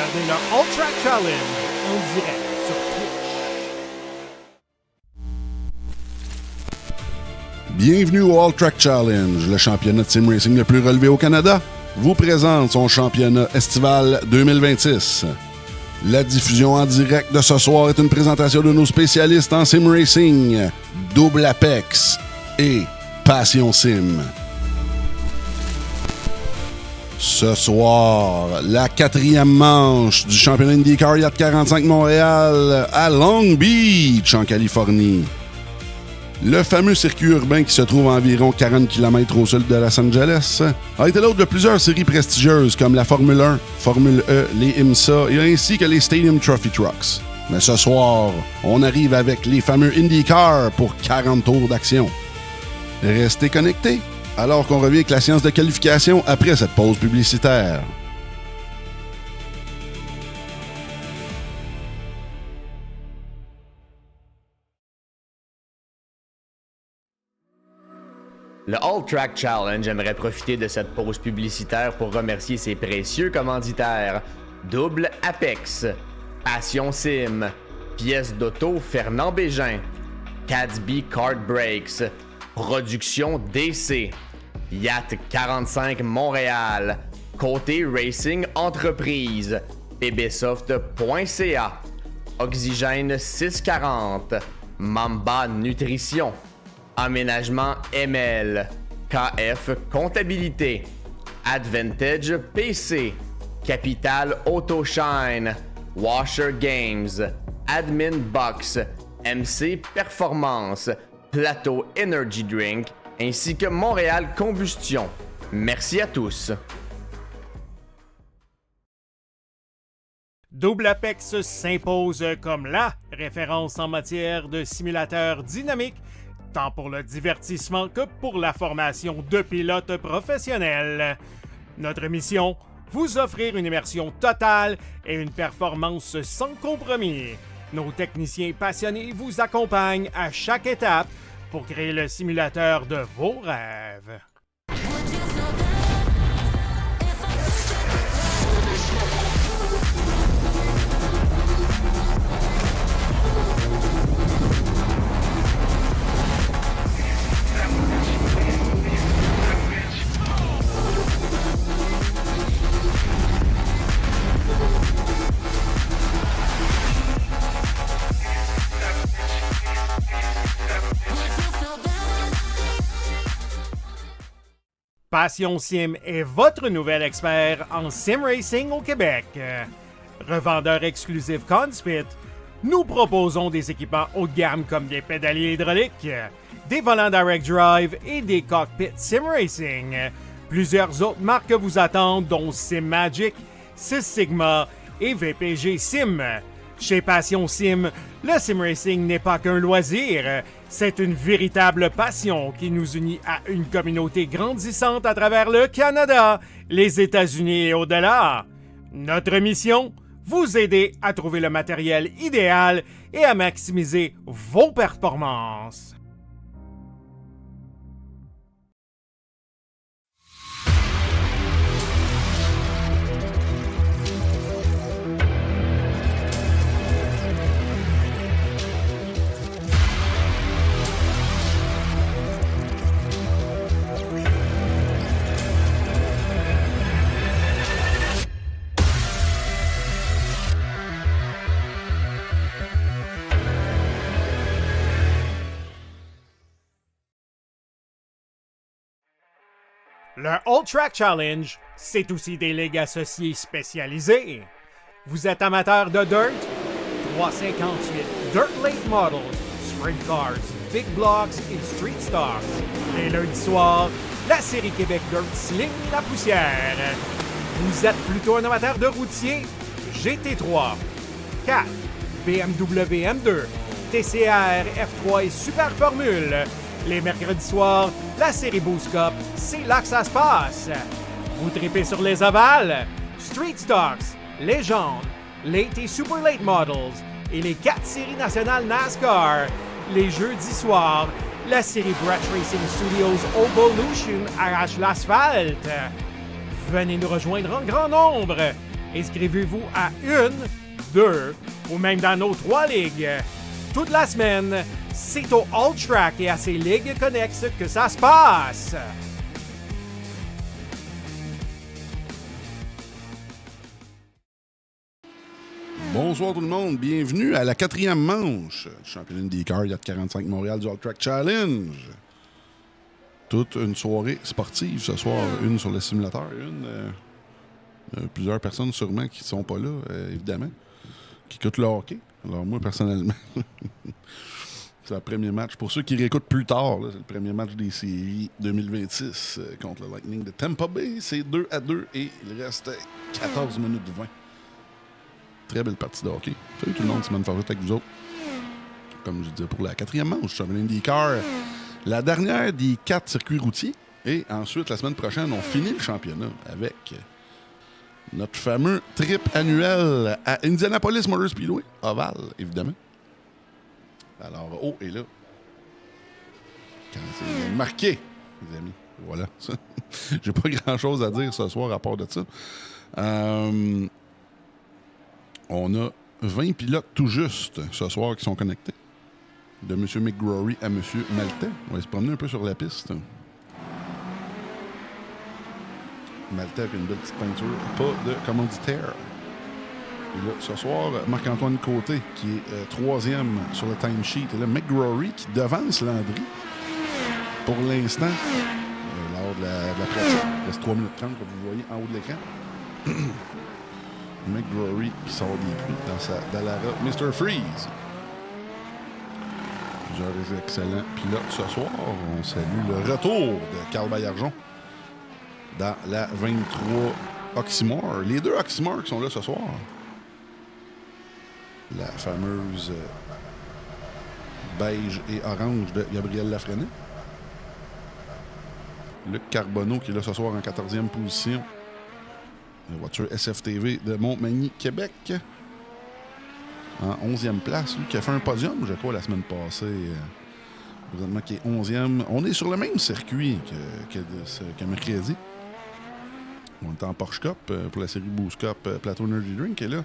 regardez le All Track Challenge en direct sur Twitch. Bienvenue au All Track Challenge, le championnat de sim racing le plus relevé au Canada, vous présente son championnat estival 2026. La diffusion en direct de ce soir est une présentation de nos spécialistes en sim racing, Double Apex et Passion Sim. Ce soir, la 4e manche du championnat IndyCar Yacht 45 Montréal à Long Beach, en Californie. Le fameux circuit urbain qui se trouve à environ 40 km au sud de Los Angeles a été l'hôte de plusieurs séries prestigieuses comme la Formule 1, Formule E, les IMSA et ainsi que les Stadium Trophy Trucks. Mais ce soir, on arrive avec les fameux IndyCar pour 40 tours d'action. Restez connectés alors qu'on revient avec la séance de qualification après cette pause publicitaire. Le All Track Challenge aimerait profiter de cette pause publicitaire pour remercier ses précieux commanditaires. Double Apex, Passion Sim, Pièces d'auto Fernand Bégin, Cadsby Kart Brakes, Production DC, Yacht 45 Montréal, Côté Racing Entreprise, bbsoft.ca, Oxygène 640, Mamba Nutrition, Aménagement ML, KF Comptabilité, Advantage PC, Capital Autoshine, Washer Games, Admin Box, MC Performance, Plateau Energy Drink, ainsi que Montréal Combustion. Merci à tous. Double Apex s'impose comme la référence en matière de simulateurs dynamiques, tant pour le divertissement que pour la formation de pilotes professionnels. Notre mission, vous offrir une immersion totale et une performance sans compromis. Nos techniciens passionnés vous accompagnent à chaque étape pour créer le simulateur de vos rêves. Passion Sim est votre nouvel expert en sim racing au Québec. Revendeur exclusif Conspit, nous proposons des équipements haut de gamme comme des pédaliers hydrauliques, des volants direct drive et des cockpits sim racing. Plusieurs autres marques vous attendent, dont SimMagic, Sys Sigma et VPG Sim. Chez Passion Sim, le sim racing n'est pas qu'un loisir, c'est une véritable passion qui nous unit à une communauté grandissante à travers le Canada, les États-Unis et au-delà. Notre mission, vous aider à trouver le matériel idéal et à maximiser vos performances. Le All Track Challenge, c'est aussi des ligues associées spécialisées. Vous êtes amateur de dirt? 358 Dirt Late Models, Sprint Cars, Big Blocks et Street Stars. Les lundis soirs, la série Québec Dirt sling la poussière. Vous êtes plutôt un amateur de routier? GT3, 4, BMW M2, TCR, F3 et Super Formule. Les mercredis soirs, la série Boost Cup, c'est là que ça se passe. Vous tripez sur les ovales, Street Stocks, Légende, Late et Super Late Models et les 4 séries nationales NASCAR. Les jeudis soirs, la série Brett Racing Studios Evolution arrache l'asphalte. Venez nous rejoindre en grand nombre. Inscrivez-vous à 1, 2 ou même dans nos 3 ligues. Toute la semaine, c'est au All Track et à ses ligues connexes que ça se passe. Bonsoir tout le monde, bienvenue à la 4e manche du championnat IndyCar Yacht 45 Montréal du All Track Challenge. Toute une soirée sportive ce soir, une sur le simulateur, plusieurs personnes sûrement qui ne sont pas là, évidemment, qui écoutent le hockey. Alors moi, personnellement, c'est le premier match. Pour ceux qui réécoutent plus tard, là, c'est le premier match des séries 2026 contre le Lightning de Tampa Bay. C'est 2-2 et il reste 14 minutes 20. Très belle partie de hockey. Salut tout le monde, Simon Fargette avec vous autres. Comme je disais, pour la 4e manche, championnat IndyCar, la dernière des 4 circuits routiers. Et ensuite, la semaine prochaine, on finit le championnat avec notre fameux trip annuel à Indianapolis Motor Speedway, ovale, évidemment. Alors, oh, et là, quand c'est marqué, les amis, voilà. J'ai pas grand-chose à dire ce soir à part de ça. On a 20 pilotes tout juste ce soir qui sont connectés. De M. McGrory à M. Maltais. On va se promener un peu sur la piste. Maltais avec une belle petite peinture. Pas de commanditaire. Et là, ce soir, Marc-Antoine Côté qui est 3e sur le timesheet. Et là, McGrory qui devance Landry pour l'instant lors de la pratique. Il reste 3 minutes 30 comme vous voyez en haut de l'écran. McGrory qui sort des prix dans sa Dallara Mr. Freeze. Plusieurs excellents pilotes ce soir. On salue le retour de Carl Baillargeon dans la 23 Oxymore. Les 2 Oxymore qui sont là ce soir. La fameuse beige et orange de Gabriel Lafrenière. Luc Carbonneau qui est là ce soir en 14e position. La voiture SFTV de Montmagny, Québec. En 11e place. Lui qui a fait un podium, je crois, la semaine passée. Présentement, qui est 11e. On est sur le même circuit que mercredi. On est en Porsche Cup pour la série Boost Cup Plateau Energy Drink. Et là,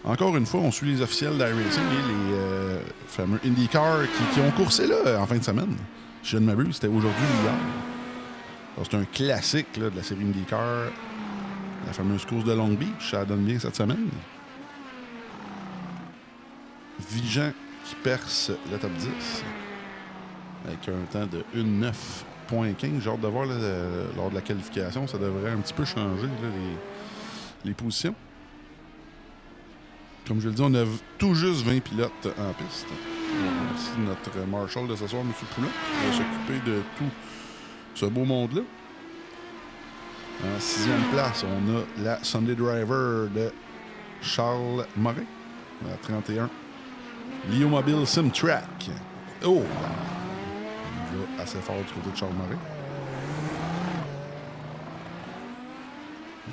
encore une fois, on suit les officiels d'iRacing et les fameux IndyCar qui ont coursé là en fin de semaine. Si je ne m'abuse, c'était aujourd'hui ou hier. Alors, c'est un classique là, de la série IndyCar. La fameuse course de Long Beach, ça donne bien cette semaine. Vigeant qui perce le top 10 avec un temps de 1:09.15. J'ai hâte de voir là, lors de la qualification, ça devrait un petit peu changer là, les positions. Comme je le dis, on a tout juste 20 pilotes en piste. Merci notre marshal de ce soir, M. Poulin, qui va s'occuper de tout ce beau monde-là. En 6e place, on a la Sunday Driver de Charles Morin, à 31. Lio Mobile Simtrack. Oh! On va assez fort du côté de Charles Morin.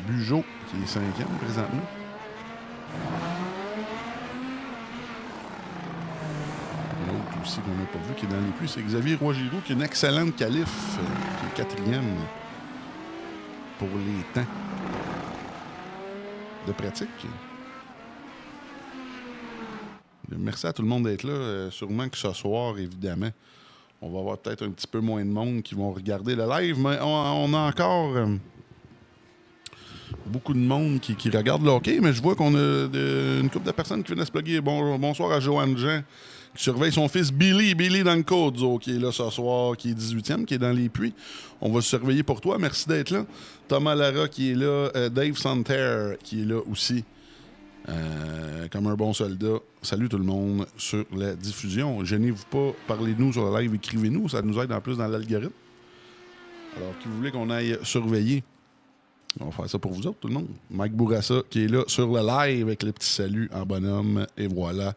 Bugeaud, qui est 5e présentement. L'autre aussi qu'on n'a pas vu, qui est dans les puits, c'est Xavier Roy-Giroux, qui a une excellente qualif, qui est 4e. Pour les temps de pratique. Merci à tout le monde d'être là. Sûrement que ce soir, évidemment, on va avoir peut-être un petit peu moins de monde qui vont regarder le live, mais on a encore beaucoup de monde qui regarde le hockey, mais je vois qu'on a une couple de personnes qui viennent se plugger. Bonsoir à Joanne Jean, qui surveille son fils Billy dans le Codzo, qui est là ce soir, qui est 18e, qui est dans les puits. On va se surveiller pour toi. Merci d'être là. Thomas Lara qui est là. Dave Santerre qui est là aussi. Comme un bon soldat. Salut tout le monde sur la diffusion. Gênez-vous pas, parlez-nous sur le live, écrivez-nous. Ça nous aide en plus dans l'algorithme. Alors, qui vous voulez qu'on aille surveiller? On va faire ça pour vous autres, tout le monde. Mike Bourassa qui est là sur le live avec le petit salut en bonhomme. Et voilà.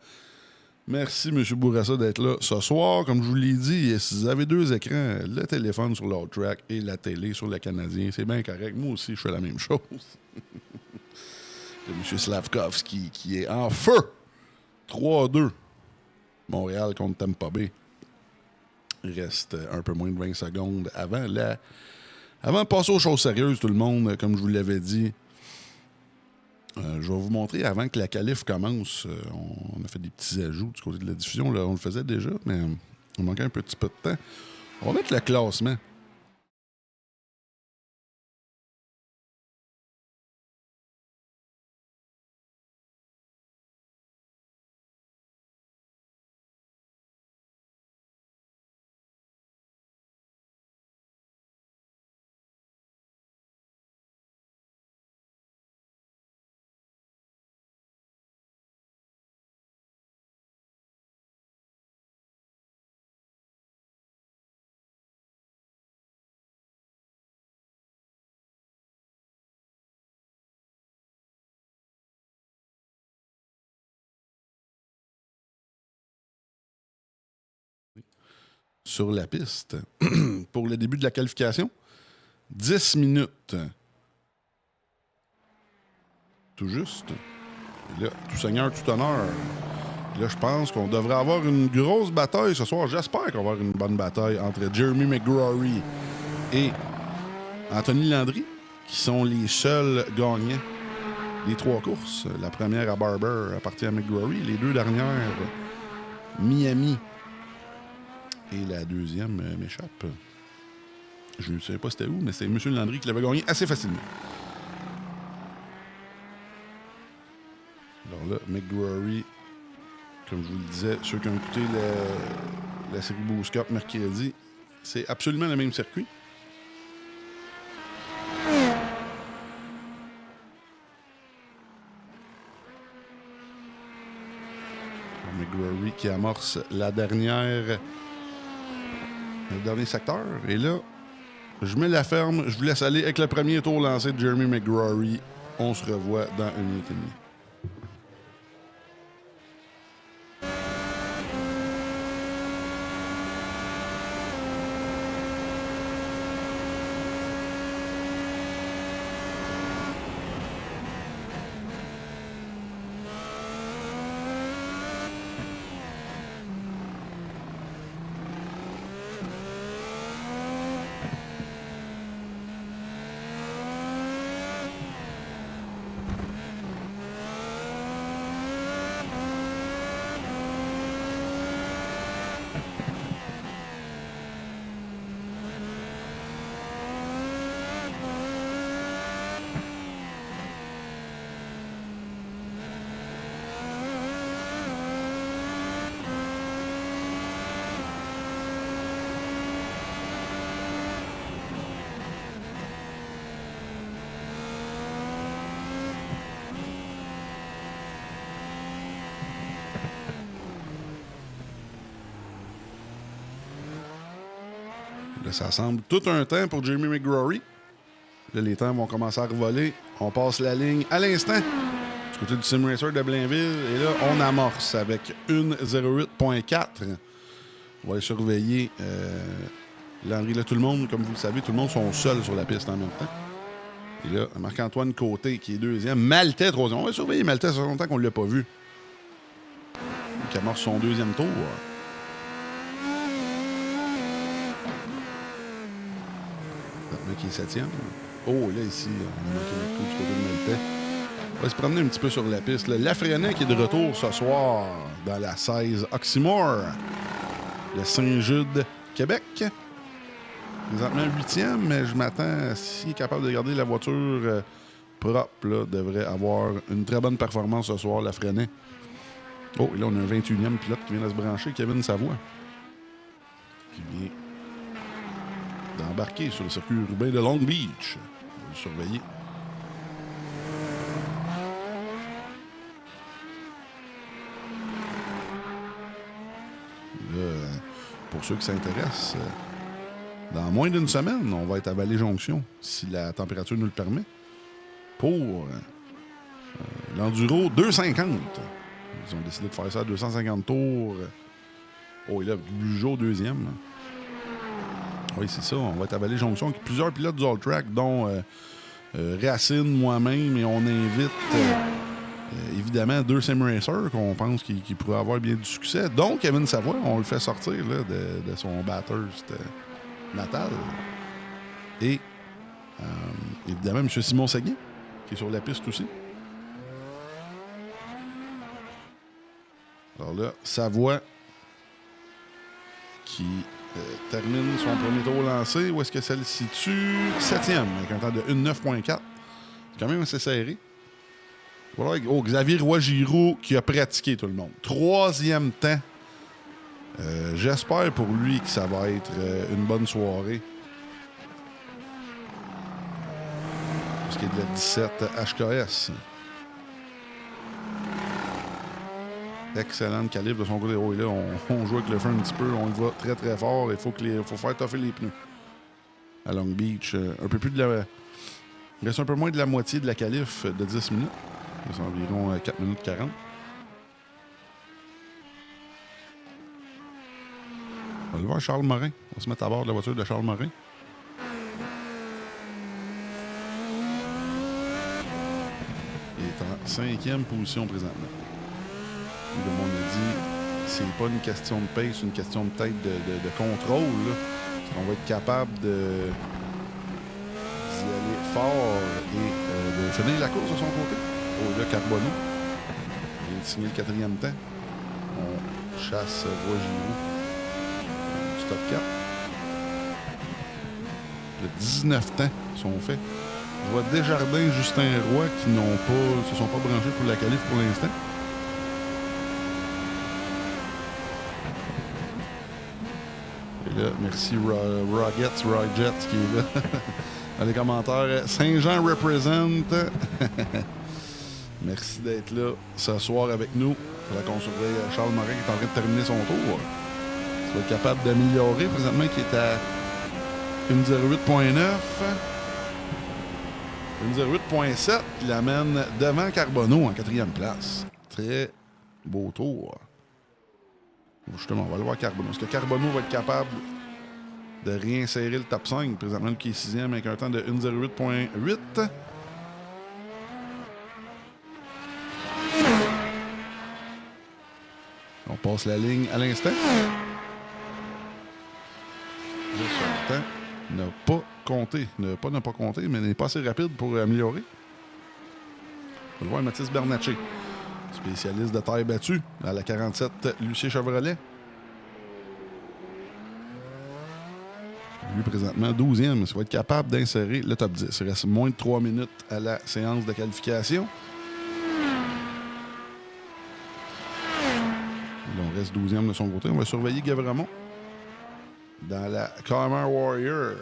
Merci, M. Bourassa, d'être là ce soir. Comme je vous l'ai dit, si vous avez 2 écrans, le téléphone sur l'All Track et la télé sur le Canadien, c'est bien correct. Moi aussi, je fais la même chose. M. Slavkovski qui est en feu. 3-2. Montréal contre Tampa Bay. Il reste un peu moins de 20 secondes avant de passer aux choses sérieuses, tout le monde, comme je vous l'avais dit. Je vais vous montrer avant que la qualif commence. On a fait des petits ajouts du côté de la diffusion. Là, on le faisait déjà, mais il manquait un petit peu de temps. On va mettre le classement. Sur la piste pour le début de la qualification. 10 minutes. Tout juste. Et là, tout seigneur, tout honneur. Et là, je pense qu'on devrait avoir une grosse bataille ce soir. J'espère qu'on va avoir une bonne bataille entre Jeremy McGrory et Anthony Landry, qui sont les seuls gagnants des 3 courses. La première à Barber appartient à McGrory. Les 2 dernières, Miami. Et la deuxième m'échappe. Je ne sais pas c'était où, mais c'est M. Landry qui l'avait gagné assez facilement. Alors là, McGrory, comme je vous le disais, ceux qui ont écouté la série Boost Cup mercredi, c'est absolument le même circuit. McGrory qui amorce le dernier secteur. Et là, je mets la ferme. Je vous laisse aller avec le premier tour lancé de Jeremy McGrory. On se revoit dans 1 minute et demie. Là, ça semble tout un temps pour Jeremy McGrory. Là, les temps vont commencer à revoler. On passe la ligne à l'instant du côté du Sim Racer de Blainville. Et là, on amorce avec 1.08.4. On va aller surveiller Landry. Là, tout le monde, comme vous le savez, tout le monde sont seuls sur la piste en même temps. Et là, Marc-Antoine Côté qui est deuxième. Maltais, troisième. On va surveiller Maltais, ça fait longtemps qu'on ne l'a pas vu. Qui amorce son deuxième tour. Qui est septième. Oh, là, ici, on a manqué le coup du côté de Maltais. On va se promener un petit peu sur la piste. Là. Lafrenière qui est de retour ce soir dans la 16 Oxymore. Le Saint-Jude, Québec. Présentement 8e, mais je m'attends, s'il est capable de garder la voiture propre, là, devrait avoir une très bonne performance ce soir, Lafrenière. Oh, et là, on a un 21e pilote qui vient de se brancher, Kevin Savoie. Qui vient d'embarquer sur le circuit urbain de Long Beach. On va le surveiller. Là, pour ceux qui s'intéressent, dans moins d'une semaine, on va être à Vallée-Jonction, si la température nous le permet, pour l'enduro 250. Ils ont décidé de faire ça à 250 tours. Oh, et là, Bugeaud deuxième. Oui, c'est ça. On va être à Vallée-Jonction avec plusieurs pilotes du All-Track, dont Racine, moi-même, et on invite évidemment 2 Sim Racers qu'on pense qu'ils pourraient avoir bien du succès. Donc, Kevin Savoie, on le fait sortir là, de son Bathurst natal. Et évidemment, M. Simon Seguin, qui est sur la piste aussi. Alors là, Savoie qui termine son premier tour lancé. Où est-ce que ça le situe? 7e, avec un temps de 1,9.4. C'est quand même assez serré. Voilà, Xavier Roy-Giroux qui a pratiqué tout le monde. 3e temps. J'espère pour lui que ça va être une bonne soirée. Parce qu'il y a de la 17 HKS. Excellent calibre de son côté. Oh, et là, on joue avec le frein un petit peu. On y va très très fort. Il faut faire toffer les pneus. À Long Beach. Un peu plus de la. Il reste un peu moins de la moitié de la qualif de 10 minutes. C'est environ 4 minutes 40. On va aller voir Charles Morin. On va se mettre à bord de la voiture de Charles Morin. Il est en 5e position présentement. Comme on a dit, c'est pas une question de pace, c'est une question de tête de contrôle. Là. On va être capable d'y aller fort et de finir la course de son côté. Oh là, Carbonneau. Il vient de signer le 4e temps. On chasse Roy-Giroux. Stop 4. Le 19 temps sont faits. Je vois Desjardins, Justin Roy qui se sont pas branchés pour la qualif pour l'instant. Et là, merci Rockets qui est là. Dans les commentaires, Saint-Jean represent. Merci d'être là ce soir avec nous. Il faudra qu'on surveille Charles Morin qui est en train de terminer son tour. Il va être capable d'améliorer présentement qui est à 1,08.9. 1,08.7 qui l'amène devant Carbonneau en 4e place. Très beau tour. Justement, on va le voir Carbonneau. Est-ce que Carbonneau va être capable de réinsérer le top 5 présentement qui est 6e avec un temps de 1,08.8? On passe la ligne à l'instant. Le temps n'a pas compté. N'a pas compté, mais n'est pas assez rapide pour améliorer. On va le voir Mathis Bernatchez, spécialiste de taille battue à la 47 Lucien Chevrolet. Lui, présentement, 12e. Il va être capable d'insérer le top 10. Il reste moins de 3 minutes à la séance de qualification. On reste 12e de son côté. On va surveiller Gavramont dans la Calmer Warrior.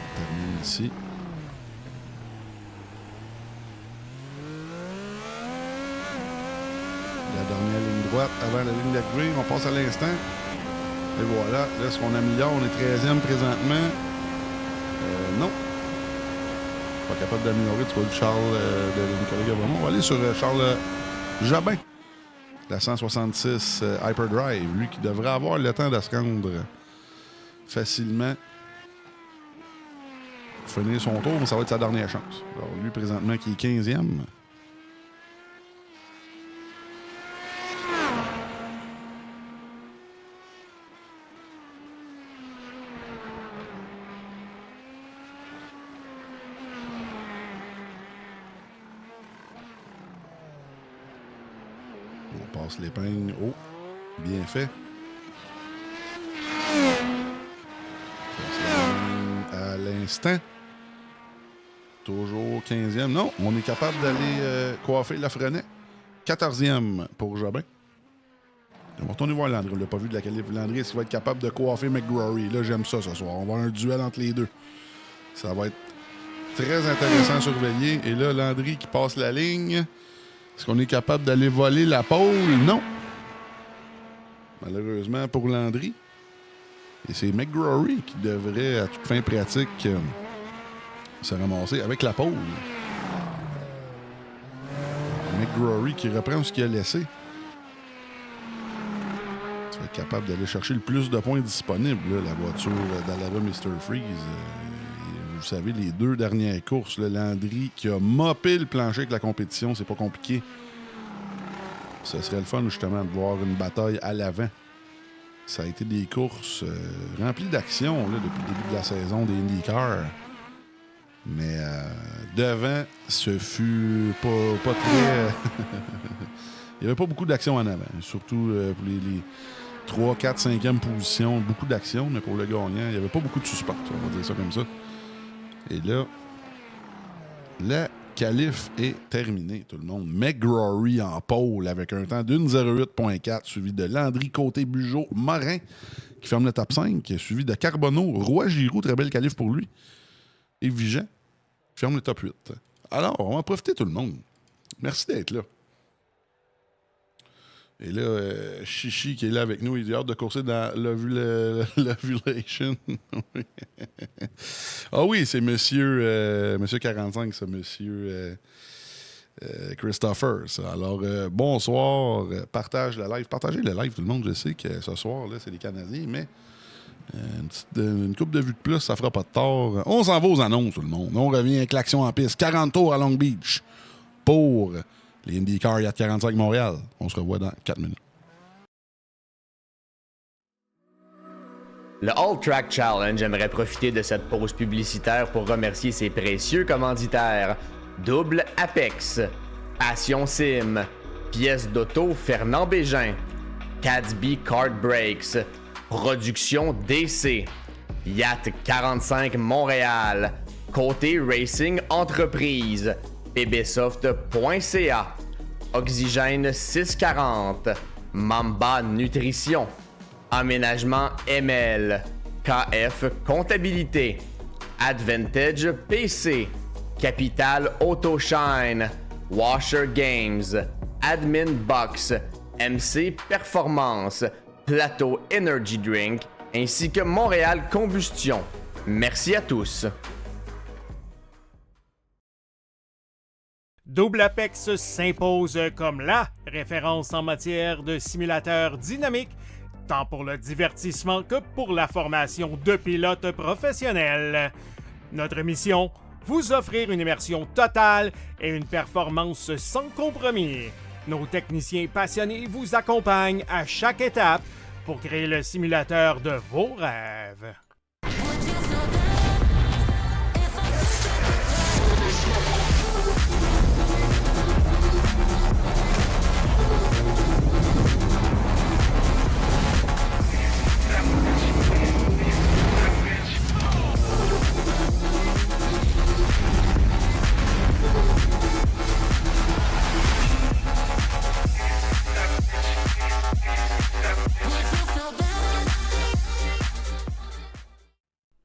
On termine ici. La dernière ligne droite avant la ligne d'arrivée. On passe à l'instant. Et voilà. Là, est-ce qu'on améliore? On est 13e présentement. Non. Pas capable d'améliorer. Tu vois le Charles de Nicolas Gavramont. On va aller sur Charles Jabin. La 166 Hyperdrive. Lui qui devrait avoir le temps de se rendre facilement. Finir son tour, mais ça va être sa dernière chance. Alors, lui, présentement, qui est 15e. On passe l'épingle. Oh, bien fait. À l'instant. Toujours 15e. Non, on est capable d'aller coiffer Lafrenet. 14e pour Jobin. On va retourner voir Landry. On l'a pas vu de la qualif. Landry, est-ce qu'il va être capable de coiffer McGrory? Là, j'aime ça ce soir. On va avoir un duel entre les deux. Ça va être très intéressant à surveiller. Et là, Landry qui passe la ligne. Est-ce qu'on est capable d'aller voler la pole? Non. Malheureusement pour Landry. Et c'est McGrory qui devrait, à toute fin pratique, se ramasser avec la pole. McGrory qui reprend ce qu'il a laissé. Tu vas être capable d'aller chercher le plus de points disponibles. Là, la voiture d'Alara Mr. Freeze. vous savez, les 2 dernières courses, le Landry qui a mopé le plancher avec la compétition, c'est pas compliqué. Ce serait le fun, justement, de voir une bataille à l'avant. Ça a été des courses remplies d'action là, depuis le début de la saison des IndyCar. Mais devant, ce fut pas très... Il n'y avait pas beaucoup d'action en avant. Surtout pour les 3, 4, 5e positions. Beaucoup d'action, mais pour le gagnant, il n'y avait pas beaucoup de suspense. On va dire ça comme ça. Et là, la qualif est terminée, tout le monde. McGrory en pole avec un temps d'1:08.4, suivi de Landry Côté-Bugeaud-Morin qui ferme le top 5, suivi de Carbonneau, Roy-Giroux, très belle qualif pour lui. Et Vigent qui ferme le top 8. Alors, on va en profiter, tout le monde. Merci d'être là. Et là, Chichi qui est là avec nous, il a hâte de courser dans l'ovulation. Ah oui, c'est monsieur 45, ça, monsieur Christopher. Ça. Alors, bonsoir, partage le live. Partagez le live, tout le monde. Je sais que ce soir, là, c'est les Canadiens, mais une coupe de vues de plus, ça fera pas de tort. On s'en va aux annonces, tout le monde. On revient avec l'action en piste. 40 tours à Long Beach pour... les IndyCar Yacht 45 Montréal. On se revoit dans 4 minutes. Le All Track Challenge aimerait profiter de cette pause publicitaire pour remercier ses précieux commanditaires. Double Apex, Passion Sim, Pièces d'auto Fernand Bégin, Cadsby Kart Brakes, Production DC, Yacht 45 Montréal, Côté Racing Entreprise, pbsoft.ca, Oxygène 640, Mamba Nutrition, Aménagement ML, KF Comptabilité, Advantage PC, Capital Autoshine, Washer Games, Admin Box, MC Performance, Plateau Energy Drink, ainsi que Montréal Combustion. Merci à tous. Double Apex s'impose comme la référence en matière de simulateurs dynamiques, tant pour le divertissement que pour la formation de pilotes professionnels. Notre mission, vous offrir une immersion totale et une performance sans compromis. Nos techniciens passionnés vous accompagnent à chaque étape pour créer le simulateur de vos rêves.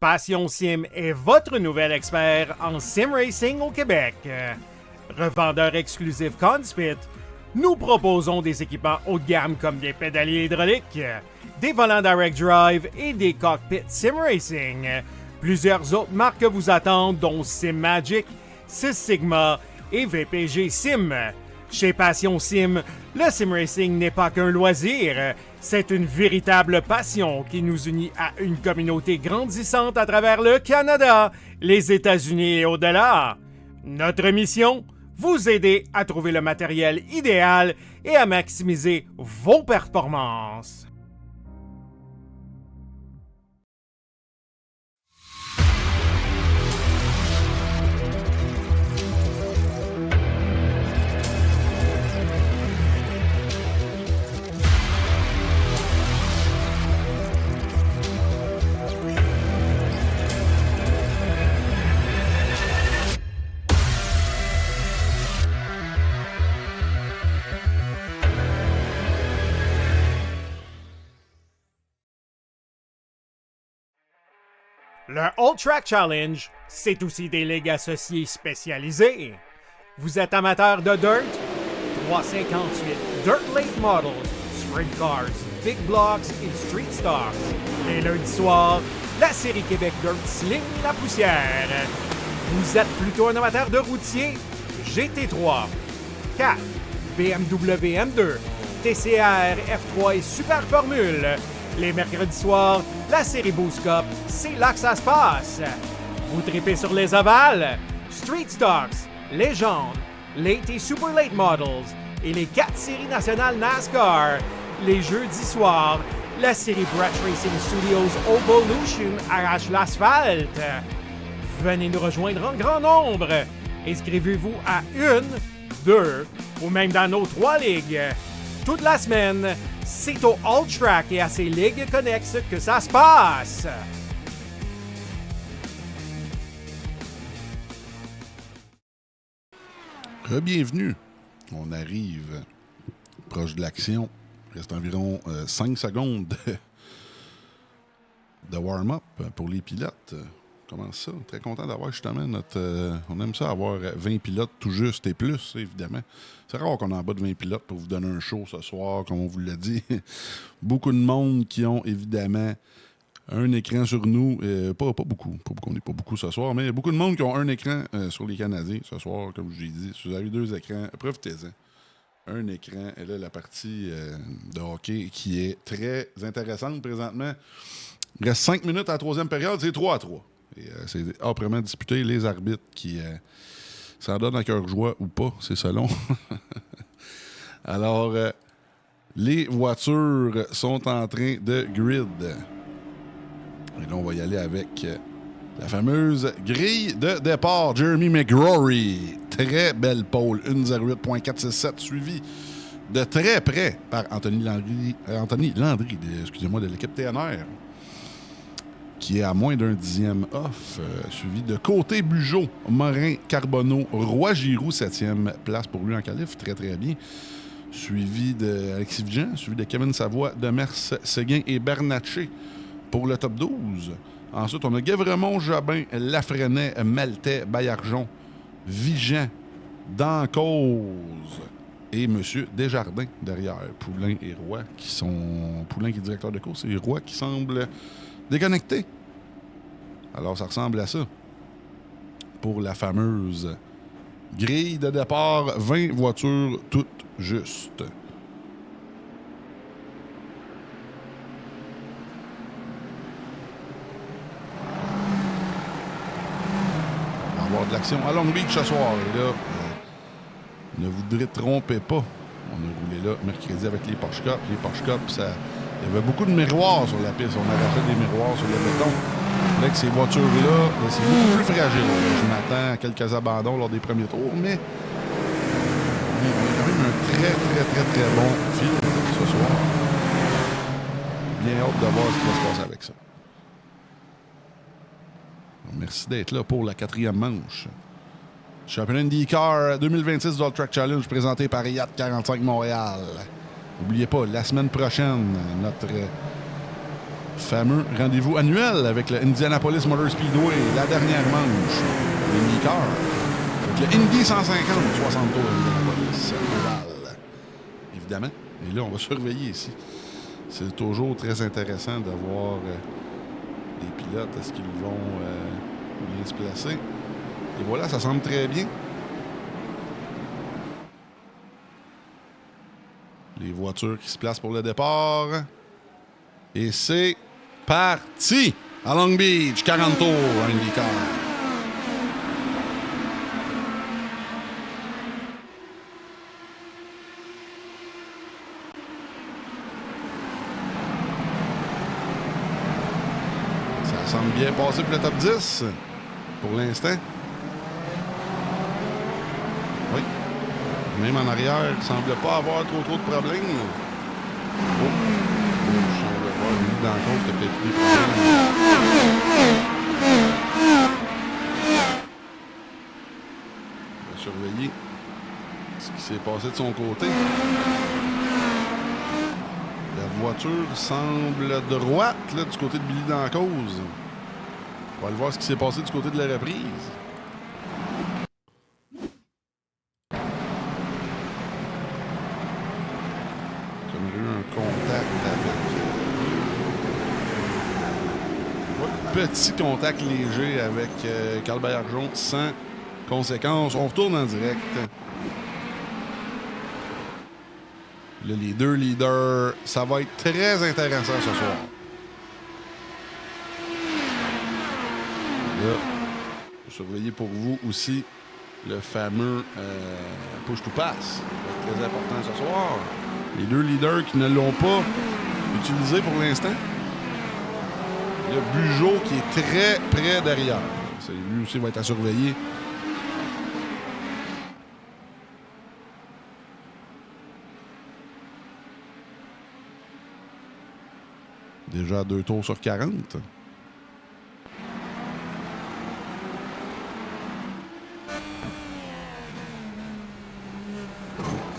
Passion Sim est votre nouvel expert en sim racing au Québec. Revendeur exclusif Conspit, nous proposons des équipements haut de gamme comme des pédaliers hydrauliques, des volants direct drive et des cockpits sim racing. Plusieurs autres marques vous attendent, dont SimMagic, Sys Sigma et VPG Sim. Chez Passion Sim, le sim racing n'est pas qu'un loisir, c'est une véritable passion qui nous unit à une communauté grandissante à travers le Canada, les États-Unis et au-delà. Notre mission, vous aider à trouver le matériel idéal et à maximiser vos performances. Le All Track Challenge, c'est aussi des ligues associées spécialisées. Vous êtes amateur de dirt? 358 Dirt Late Models, Sprint Cars, Big Blocks et Street Stocks. Les lundis soirs, la série Québec Dirt sling la poussière. Vous êtes plutôt un amateur de routier? GT3, 4, BMW M2, TCR, F3 et Super Formule. Les mercredis soirs, la série Boost Cup, c'est là que ça se passe. Vous tripez sur les ovales, Street Stocks, Légende, Late et Super Late Models et les 4 séries nationales NASCAR. Les jeudis soirs, la série Brett Racing Studios Evolution arrache l'asphalte. Venez nous rejoindre en grand nombre. Inscrivez-vous à 1, 2 ou même dans nos 3 ligues. Toute la semaine, c'est au All Track et à ses ligues connexes que ça se passe. Bienvenue. On arrive proche de l'action. Il reste environ 5 secondes de warm-up pour les pilotes. Comment ça? Très content d'avoir justement notre... on aime ça avoir 20 pilotes tout juste et plus, évidemment. C'est rare qu'on ait en bas de 20 pilotes pour vous donner un show ce soir, comme on vous l'a dit. Beaucoup de monde qui ont évidemment un écran sur nous. Pas beaucoup. On n'est pas beaucoup ce soir, mais il y a beaucoup de monde qui ont un écran sur les Canadiens ce soir, comme je l'ai dit. Si vous avez 2 écrans, profitez-en. Un écran, et là, la partie de hockey qui est très intéressante présentement. Il reste 5 minutes à la 3e période, c'est 3-3. Et, c'est âprement disputé. Les arbitres qui s'en donnent à cœur joie ou pas, c'est selon. Alors, les voitures sont en train de grid. Et là, on va y aller avec la fameuse grille de départ. Jeremy McGrory. Très belle pole. 1.08.467 suivi de très près par Anthony Landry de l'équipe TNR, qui est à moins d'un 10e off, suivi de Côté Bugeaud, Morin, Carbonneau, Roy Giroux, 7e place pour lui en qualif, très très bien, suivi de Alexis Vigent, suivi de Kevin Savoie, Demers, Séguin et Bernatchez pour le top 12. Ensuite, on a Guévremont, Jobin, Lafresnaye, Maltais, Baillargeon, Vigent, Dancause et M. Desjardins derrière. Poulain et Roy qui sont... Poulain qui est directeur de course et Roy qui semble déconnecté. Alors, ça ressemble à ça. Pour la fameuse grille de départ, 20 voitures toutes justes. On va avoir de l'action à Long Beach ce soir. Et là, ne vous trompez pas. On a roulé là mercredi avec les Porsche Cup. Les Porsche Cup, ça... Il y avait beaucoup de miroirs sur la piste. On arrachait des miroirs sur le béton. Avec ces voitures-là, c'est beaucoup plus fragile. Je m'attends à quelques abandons lors des premiers tours, mais il y a quand même un très bon film ce soir. Bien hâte de voir ce qui va se passer avec ça. Merci d'être là pour la 4e manche. Championnat IndyCar 2026 du All Track Challenge présenté par Yacht 45 Montréal. N'oubliez pas, la semaine prochaine, notre fameux rendez-vous annuel avec le Indianapolis Motor Speedway, la dernière manche de l'IndyCar. Avec le Indy 150, 60 tours d'Indianapolis, Oval. Évidemment. Et là, on va surveiller ici. C'est toujours très intéressant de voir les pilotes, est-ce qu'ils vont bien se placer. Et voilà, ça semble très bien. Les voitures qui se placent pour le départ. Et c'est parti! À Long Beach, 40 tours, un IndyCar. Ça semble bien passer pour le top 10 pour l'instant. Oui. Même en arrière, il ne semble pas avoir trop de problèmes. Oh. Je semble voir lui dans le compte, il y a peut-être des problèmes. On va surveiller ce qui s'est passé de son côté. La voiture semble droite là, du côté de Billy Dancause. On va aller voir ce qui s'est passé du côté de la reprise. Petit contact léger avec Carl Baillargeon sans conséquence. On retourne en direct. Là, les 2 leaders, ça va être très intéressant ce soir. Là, Surveillez pour vous aussi le fameux push-to-pass. Très important ce soir. Les deux leaders qui ne l'ont pas utilisé pour l'instant. Il y a Bugeaud qui est très près derrière. Lui aussi va être à surveiller. Déjà 2 tours sur 40.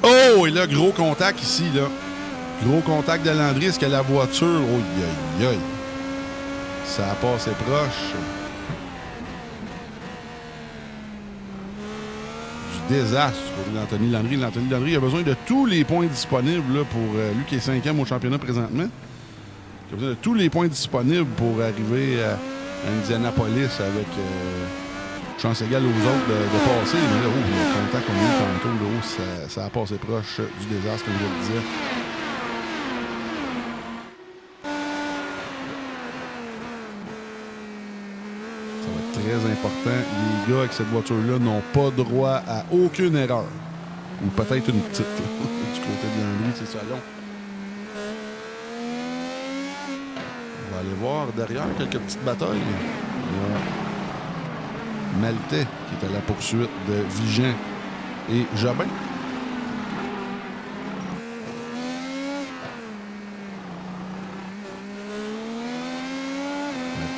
Oh, et là, gros contact ici, là. Gros contact de Landry. Est-ce que la voiture... Oh, aïe, aïe. Ça a passé proche. Du désastre pour l'Anthony Landry. L'Anthony Landry a besoin de tous les points disponibles là, pour lui qui est 5e au championnat présentement. Il a besoin de tous les points disponibles pour arriver à Indianapolis avec chance égale aux autres de passer. Mais là, le contact qu'on a eu tantôt, là, ça a passé proche du désastre, comme je le disais. Très important. Les gars avec cette voiture-là n'ont pas droit à aucune erreur. Ou peut-être une petite. Du côté de Landry, c'est ça long. On va aller voir derrière quelques petites batailles. Il y a Maltais qui est à la poursuite de Vigent et Jobin.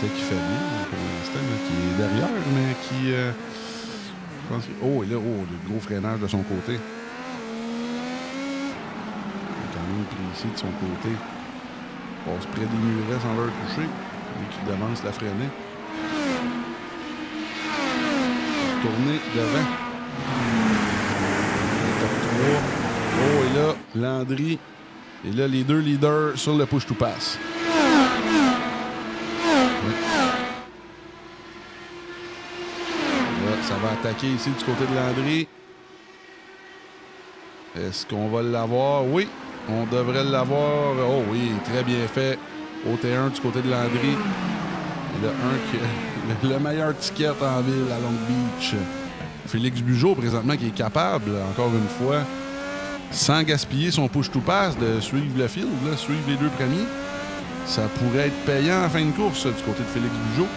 Qui fait bien pour l'instant, qui est derrière, mais qui... je pense que, oh, et là, le gros freinage de son côté. Il est quand même précis de son côté. Il passe près des murets sans leur toucher. Lui qui devance la freiner. Tourner devant. Top 3. Oh, et là, Landry. Et là, les deux leaders sur le push-to-pass. Ça va attaquer ici du côté de Landry. Est-ce qu'on va l'avoir? Oui, on devrait l'avoir. Oh oui, très bien fait. OT1 du côté de Landry. Et le meilleur ticket en ville à Long Beach. Félix Bugeaud, présentement, qui est capable, encore une fois, sans gaspiller son push-to-pass, de suivre le field, là, suivre les deux premiers. Ça pourrait être payant en fin de course du côté de Félix Bugeaud.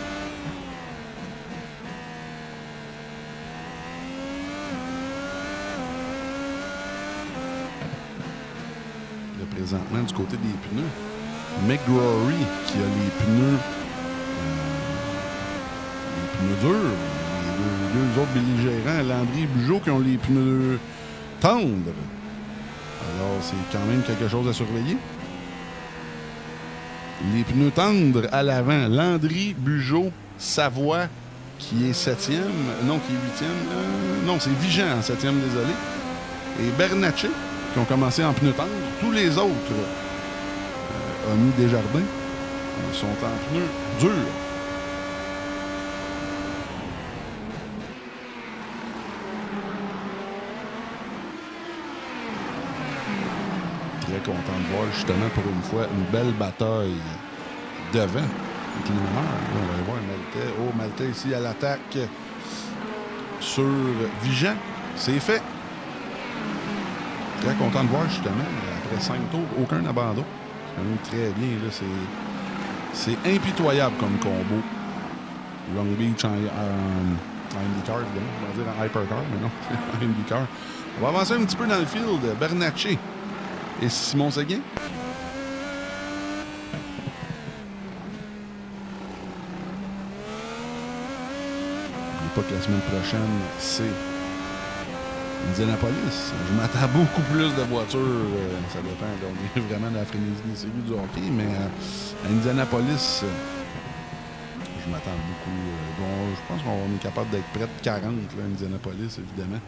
Présentement, du côté des pneus, McGrory qui a les pneus durs, les deux autres belligérants, Landry et Bugeaud qui ont les pneus tendres. Alors, c'est quand même quelque chose à surveiller. Les pneus tendres à l'avant, Landry, Bugeaud, Savoie qui est 7e, non, qui est 8e, non, c'est Vigent en 7e, désolé, et Bernatchez qui ont commencé en pneus tendres. Tous les autres, Amis Desjardins, sont en pneus durs. Très content de voir justement pour une fois une belle bataille devant. Avec les meneurs. On va aller voir Maltais. Oh, Maltais ici à l'attaque sur Vigent. C'est fait. Très content de voir justement, après 5 tours, aucun abandon. C'est quand même très bien. Là, c'est impitoyable comme combo. Long Beach en IndyCar, évidemment. On va dire en Hypercar, mais non, en IndyCar. On va avancer un petit peu dans le field. Bernatchez et Simon Seguin. N'oubliez pas que la semaine prochaine, c'est Indianapolis. Je m'attends beaucoup plus de voitures. Ça dépend. On est vraiment dans la frénésie des séries du hockey, mais à Indianapolis, je m'attends beaucoup. Bon, je pense qu'on est capable d'être près de 40 là, à Indianapolis, évidemment.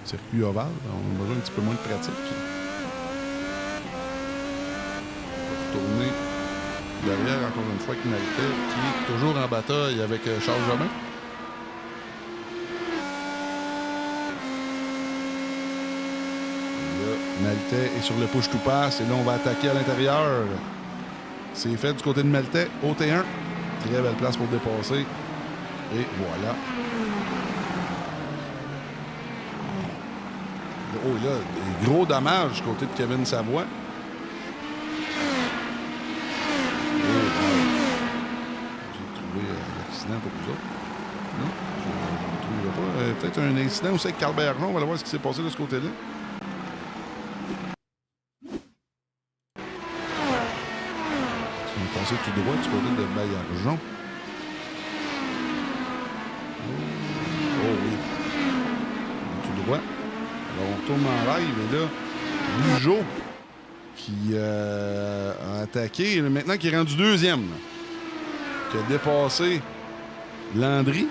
Circuit ovale, on a besoin un petit peu moins de pratique. On va retourner derrière encore une fois avec Maltais, qui est toujours en bataille avec Charles Jobin. Maltais est sur le push-to-pass et là, on va attaquer à l'intérieur. C'est fait du côté de Maltais. OT1. Très belle place pour dépasser. Et voilà. Oh là, des gros dommages du côté de Kevin Savoie. J'ai trouvé l'accident pour vous autres. Non, je ne trouve pas. Peut-être un incident aussi avec Carl Bergeron. On va aller voir ce qui s'est passé de ce côté-là. On est passé tout droit du côté de Bergeron. Oh oui. Tout droit. Alors on retourne en live et là, Bugeaud qui a attaqué. Maintenant qui est rendu deuxième. Là, qui a dépassé Landry.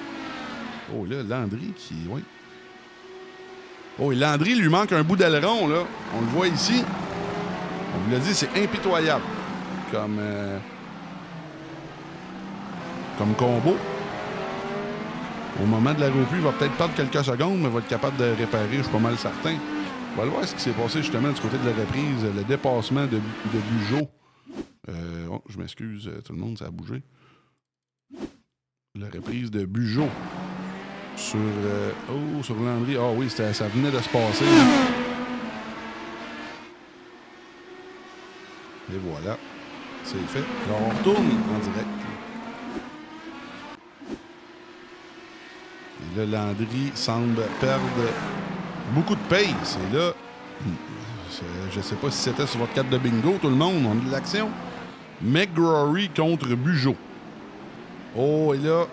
Oh là, Landry qui... Oui. Oh, et Landry lui manque un bout d'aileron, là. On le voit ici. On vous l'a dit, c'est impitoyable. Comme combo. Au moment de la reprise, il va peut-être perdre quelques secondes, mais va être capable de réparer, je suis pas mal certain. On va aller voir ce qui s'est passé justement du côté de la reprise. Le dépassement de Bugeaud. Oh, je m'excuse, tout le monde, ça a bougé. La reprise de Bugeaud sur Landry. Ah oui, ça venait de se passer. Et voilà. C'est fait. Alors, on retourne en direct. Et là, Landry semble perdre beaucoup de pace. Et là, je ne sais pas si c'était sur votre carte de bingo, tout le monde, on a de l'action. McGrory contre Bugeaud. Oh, et là,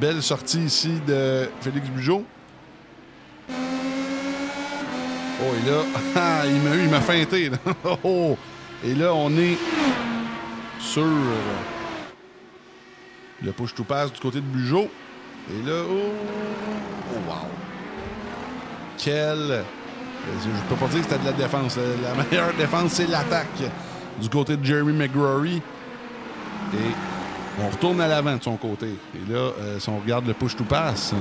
belle sortie ici de Félix Bugeaud. Oh, et là, il m'a feinté. Là. Oh, et là, on est sur le push-to-pass du côté de Bugeaud. Et là, oh wow. Je peux pas dire que c'était de la défense. La meilleure défense, c'est l'attaque du côté de Jeremy McGrory. Et on retourne à l'avant de son côté. Et là, si on regarde le push-to-pass,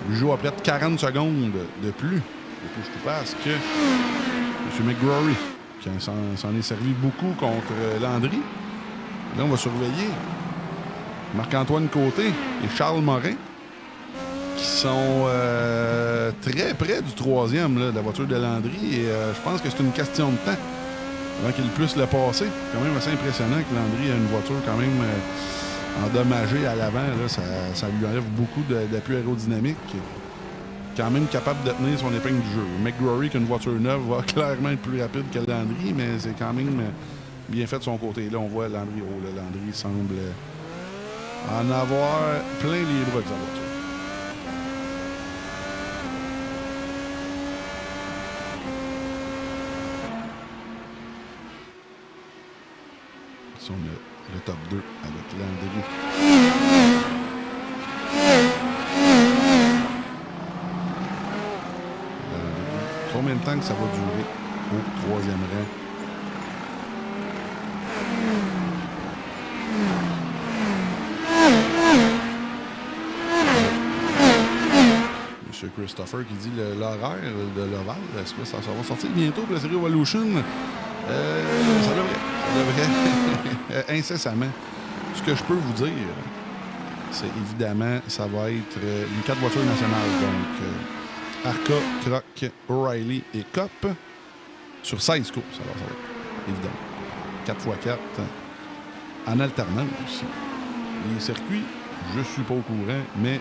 Bugeaud a près de 40 secondes de plus de push-to-pass que M. McGrory, qui s'en est servi beaucoup contre Landry. Là, on va surveiller Marc-Antoine Côté et Charles Morin, qui sont très près du troisième là, de la voiture de Landry. Et je pense que c'est une question de temps avant qu'il puisse le passer. C'est quand même assez impressionnant que Landry a une voiture quand même endommagée à l'avant. Là, ça lui enlève beaucoup d'appui aérodynamique. Quand même capable de tenir son épingle du jeu. McGrory, qui a une voiture neuve, va clairement être plus rapide que Landry, mais c'est quand même bien fait de son côté. Là, on voit Landry. Oh, là, Landry semble en avoir plein les bras de sa voiture. Ici, on a le top 2 avec Landry. Combien de temps que ça va durer au troisième rang? Monsieur Christopher qui dit l'horaire de l'Oval. Est-ce que ça va sortir bientôt pour la série Evolution? Ça devrait. Incessamment. Ce que je peux vous dire, c'est évidemment, ça va être une 4 voitures nationales. Donc, Arca, Croc, O'Reilly et Cop sur 16 courses. Alors, ça va être, évidemment, 4x4 en alternance aussi. Les circuits, je suis pas au courant, mais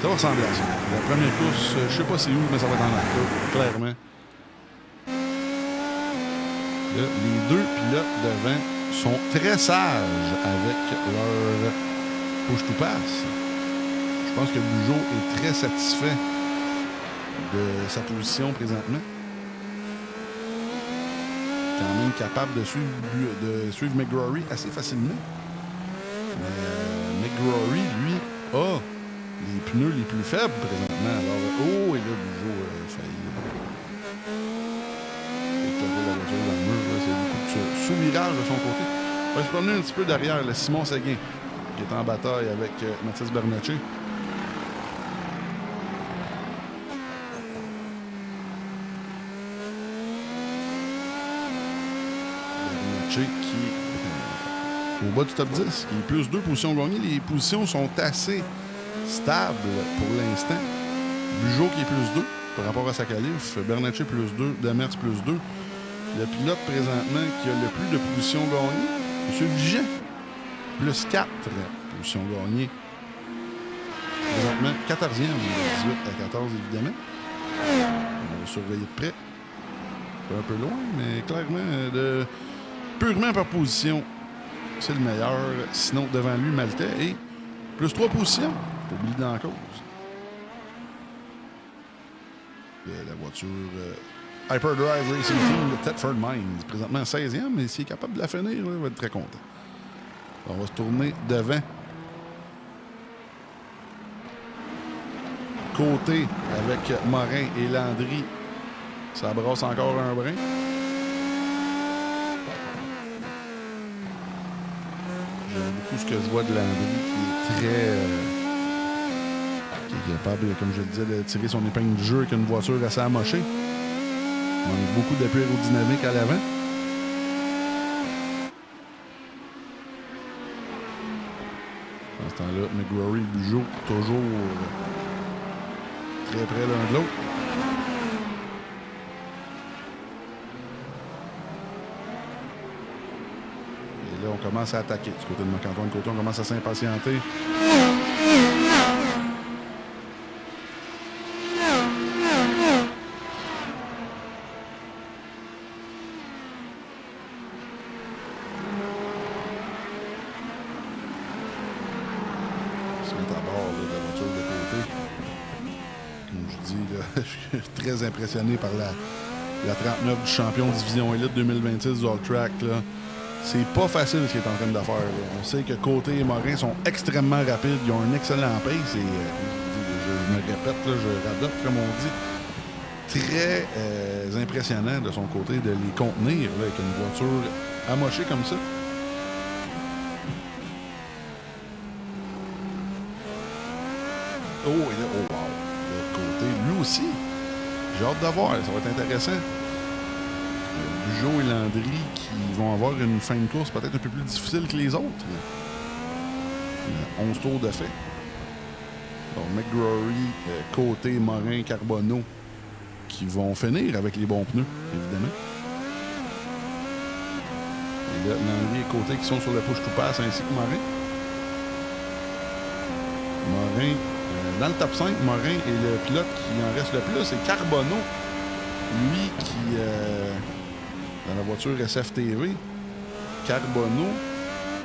ça va ressembler à ça. La première course, je sais pas c'est où, mais ça va être en Arca, clairement. Là, les deux pilotes devant sont très sages avec leur push-to-pass. Je pense que Bugeaud est très satisfait de sa position présentement. Quand même capable de suivre McGrory assez facilement. Mais McGrory, lui, a les pneus les plus faibles présentement. Alors, et là, Bugeaud a failli éclater la voiture dans le mur. Là, c'est beaucoup de sous-virage de son côté. On va se promener un petit peu derrière le Simon Séguin, qui est en bataille avec Mathis Bernatchez. Qui est au bas du top 10, qui est plus 2 positions gagnées. Les positions sont assez stable pour l'instant. Bugeaud qui est plus 2 par rapport à sa qualif. Bernatchez plus 2. Demers plus 2. Le pilote présentement qui a le plus de positions gagnées, M. Vigent, plus 4 positions gagnées. Présentement, 14e, 18 à 14 évidemment. On va surveiller de près. C'est un peu loin, mais clairement, purement par position, c'est le meilleur. Sinon, devant lui, Maltais et plus 3 positions. Oublie dans la cause. La voiture Hyperdrive Racing Team de Thetford Mines. Présentement 16e, mais s'il est capable de la finir, là, il va être très content. On va se tourner devant. Côté avec Morin et Landry. Ça brasse encore un brin. J'aime beaucoup ce que je vois de Landry qui est très... qui est capable, comme je le disais, de tirer son épingle du jeu avec une voiture assez amochée. On a beaucoup d'appui aérodynamique à l'avant. Dans ce temps-là, McGrory et Bugeaud, toujours très près l'un de l'autre. Et là, on commence à attaquer. Du côté de Marc-Antoine Côté, on commence à s'impatienter. Je suis très impressionné par la 39 du champion Division Elite 2026 du All Track. C'est pas facile ce qu'il est en train de faire. Là. On sait que Côté et Morin sont extrêmement rapides. Ils ont un excellent pace. Et, je me répète, là, je radote, comme on dit. Très impressionnant de son côté de les contenir là, avec une voiture amochée comme ça. Oh, et là, oh wow! Côté, lui aussi. J'ai hâte de voir, ça va être intéressant. Bugeaud et Landry qui vont avoir une fin de course peut-être un peu plus difficile que les autres. 11 tours de fait. Donc, McGrory, Côté, Morin, Carbonneau qui vont finir avec les bons pneus, évidemment. Et là, Landry et Côté qui sont sur le push-to-pass ainsi que Morin. Morin... dans le top 5, Morin est le pilote qui en reste le plus. C'est Carbonneau, lui qui, dans la voiture SFTV, Carbonneau,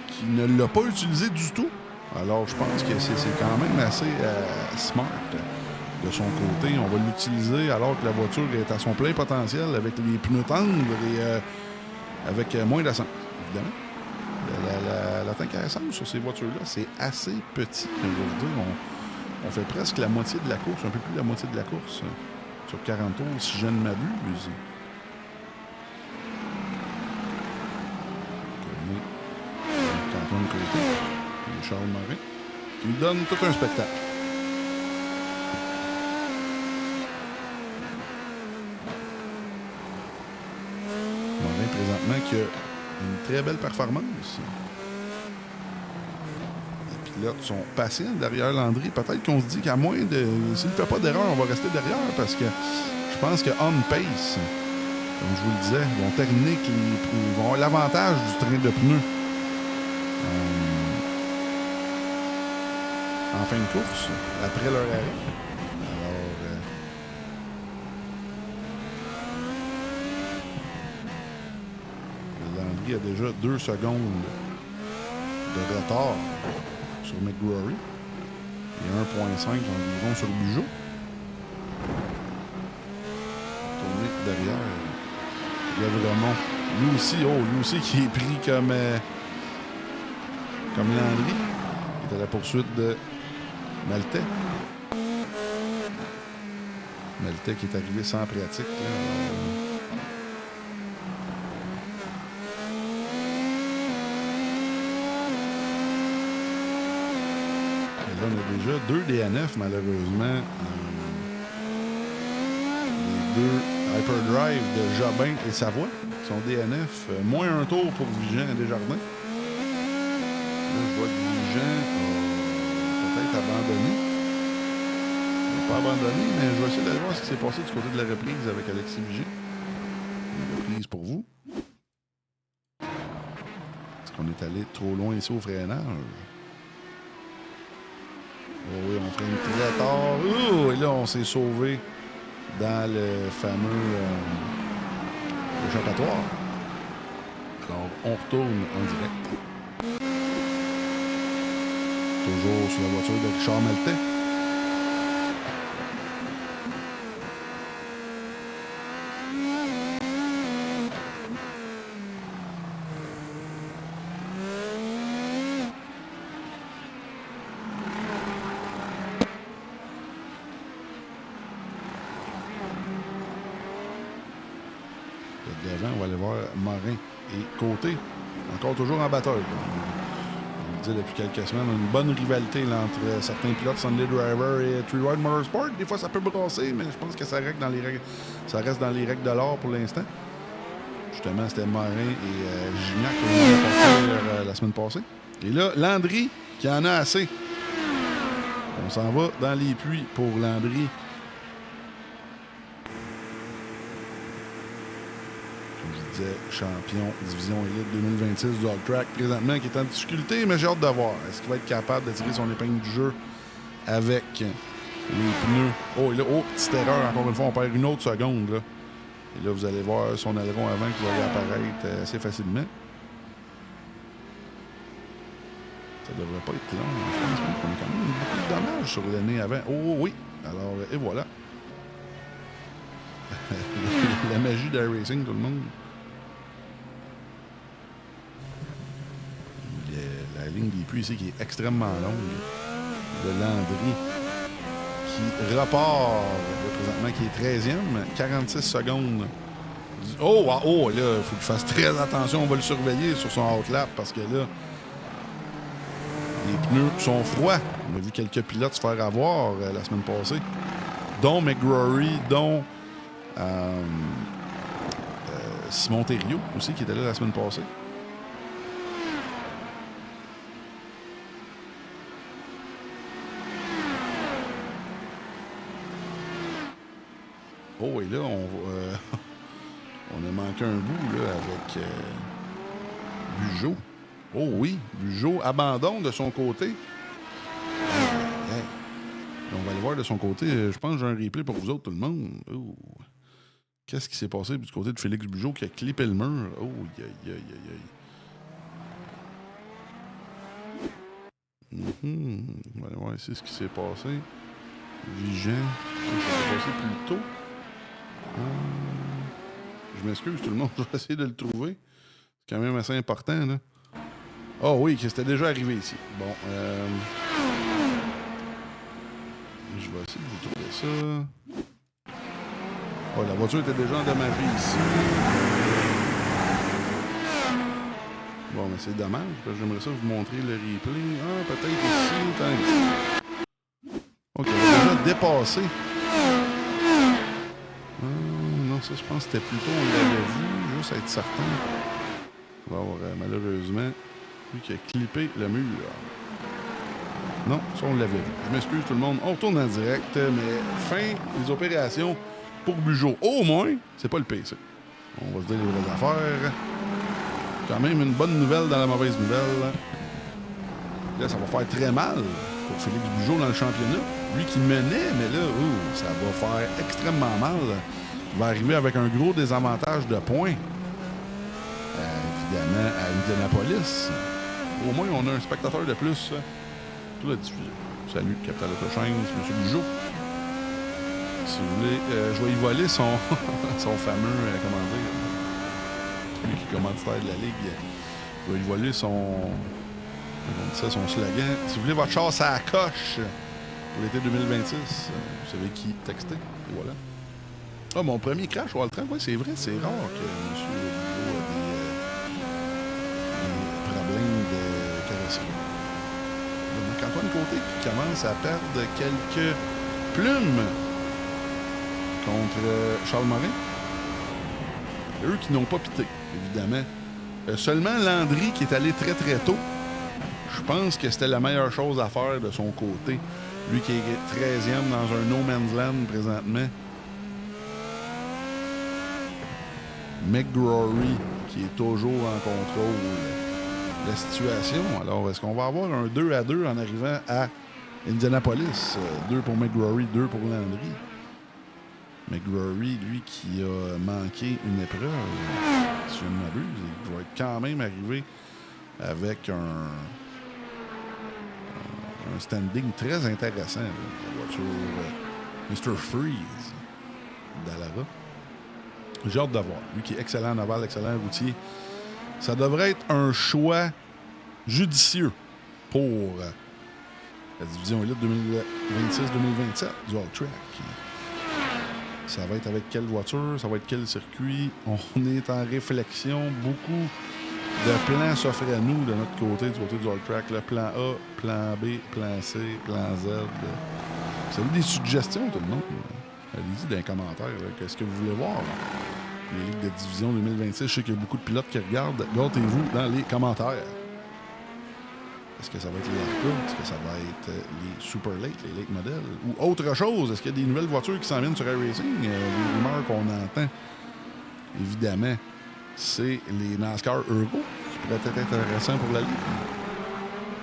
qui ne l'a pas utilisé du tout. Alors, je pense que c'est quand même assez smart de son côté. On va l'utiliser alors que la voiture est à son plein potentiel avec les pneus tendres et avec moins d'essence, évidemment. La tank à essence sur ces voitures-là, c'est assez petit, je veux dire. On fait presque la moitié de la course, un peu plus de la moitié de la course, sur 40 tours, si je ne m'abuse. Antoine Côté et Charles Morin, qui lui donne tout un spectacle. Morin, présentement, qui a une très belle performance. Les pilotes sont patients derrière Landry. Peut-être qu'on se dit qu'à moins de... S'il ne fait pas d'erreur, on va rester derrière parce que je pense que on pace, comme je vous le disais, vont terminer, ils vont avoir l'avantage du train de pneus en fin de course, après leur arrêt. Alors, Landry a déjà 2 secondes de retard sur McGrory et 1.5 environ sur Bugeaud. Tourné derrière. Il y a vraiment lui aussi qui est pris comme Landry. Il est à la poursuite de Maltais. Maltais qui est arrivé sans pratique. On a déjà 2 DNF, malheureusement. Les 2 Hyperdrive de Jobin et Savoie sont DNF. Moins un tour pour Vigent et Desjardins. Là, je vois que Vigent a peut-être abandonné. pas abandonné, mais je vais essayer d'aller voir ce qui s'est passé du côté de la reprise avec Alexis Vigé. Une reprise pour vous. Est-ce qu'on est allé trop loin ici au freinage? Oh oui, on freine très tard. Et là, on s'est sauvé dans le fameux échappatoire. Alors, on retourne en direct. Toujours sur la voiture de Richard Maltais. Devant, on va aller voir Morin et Côté. Encore toujours en bataille. On le dit depuis quelques semaines, une bonne rivalité là, entre certains pilotes, Sunday Driver et Three Ride Motorsport. Des fois, ça peut brasser, mais je pense que ça reste dans les règles, de l'or pour l'instant. Justement, c'était Morin et Gignac qui ont apporté la semaine passée. Et là, Landry qui en a assez. On s'en va dans les puits pour Landry. Champion Division Élite 2026 du Hog Track, présentement qui est en difficulté, mais j'ai hâte de voir. Est-ce qu'il va être capable de tirer son épingle du jeu avec les pneus? Oh, et là, petite erreur, encore une fois, on perd une autre seconde. Là. Et là, vous allez voir son aileron avant qui va réapparaître assez facilement. Ça devrait pas être long. Je pense qu'on a quand même beaucoup de dommages sur le nez avant. Oh oui! Alors, et voilà. La magie d'iRacing, tout le monde. La ligne des puits ici qui est extrêmement longue. De Landry qui repart présentement, qui est 13e, 46 secondes. Oh, là, il faut qu'il fasse très attention. On va le surveiller sur son outlap parce que là, les pneus sont froids. On a vu quelques pilotes se faire avoir la semaine passée, dont McGrory, dont Simon Thériault aussi qui était là la semaine passée. Oh, et là, on a manqué un bout là, avec Bugeaud. Oh oui, Bugeaud abandonne de son côté. Hey. On va aller voir de son côté. Je pense que j'ai un replay pour vous autres, tout le monde. Oh. Qu'est-ce qui s'est passé du côté de Félix Bugeaud qui a clippé le mur? Oh, aïe. On va aller voir ici ce qui s'est passé. Vigent. Ça s'est passé plus tôt. Je m'excuse tout le monde, je vais essayer de le trouver. C'est quand même assez important, là. Oh oui, c'était déjà arrivé ici. Bon, je vais essayer de vous trouver ça. Oh, la voiture était déjà endommagée ici. Bon, mais c'est dommage, parce que j'aimerais ça vous montrer le replay. Ah, peut-être ici. OK, on va déjà dépasser. Non, ça, je pense que c'était plutôt, on l'avait vu, juste à être certain. Alors, malheureusement, lui qui a clippé le mur. Non, ça, on l'avait vu. Je m'excuse tout le monde. On retourne en direct, mais fin des opérations pour Bugeaud. Au moins, c'est pas le PC. On va se dire les vraies affaires. Quand même une bonne nouvelle dans la mauvaise nouvelle. Là, ça va faire très mal pour Félix Bugeaud dans le championnat. Lui qui menait, mais là, ça va faire extrêmement mal. Il va arriver avec un gros désavantage de points. Évidemment, à Indianapolis. Au moins, on a un spectateur de plus. Tout la diffusion. Salut, Capital Autochaine, c'est M. Bugeaud. Si vous voulez, je vais y voler son, son fameux, comment dire, lui qui est commanditaire de la Ligue. Je vais y voler son, on dit ça, son slogan. Si vous voulez votre char à la coche pour l'été 2026, vous savez qui texter. Et voilà. Ah, mon premier crash au All-Track, oui, c'est vrai, c'est rare que M. Bugeaud ait des problèmes de carrosserie. Donc, Antoine Côté qui commence à perdre quelques plumes contre Charles Morin. Eux qui n'ont pas pité, évidemment. Seulement Landry qui est allé très très tôt. Je pense que c'était la meilleure chose à faire de son côté. Lui qui est 13e dans un no man's land présentement. McGrory qui est toujours en contrôle de la situation. Alors, est-ce qu'on va avoir un 2-2 en arrivant à Indianapolis? 2 pour McGrory, 2 pour Landry. McGrory, lui, qui a manqué une épreuve, si je ne m'abuse, il va être quand même arrivé avec un standing très intéressant. La voiture Mr. Freeze d'Alara. J'ai hâte de voir. Lui qui est excellent en aval, excellent routier. Ça devrait être un choix judicieux pour la division élite 2026-2027 du All-Track. Ça va être avec quelle voiture? Ça va être quel circuit? On est en réflexion. Beaucoup de plans s'offrent à nous de notre côté, du côté du All-Track. Le plan A, plan B, plan C, plan Z. Vous avez des suggestions, tout le monde? Allez-y dans les commentaires. Qu'est-ce que vous voulez voir? Les ligues de division 2026, je sais qu'il y a beaucoup de pilotes qui regardent. Gâtez-vous dans les commentaires. Est-ce que ça va être les ARCA? Est-ce que ça va être les Super Late, les Late Models? Ou autre chose? Est-ce qu'il y a des nouvelles voitures qui s'en viennent sur iRacing? Les rumeurs qu'on entend, évidemment, c'est les NASCAR Euro qui pourraient être intéressants pour la Ligue.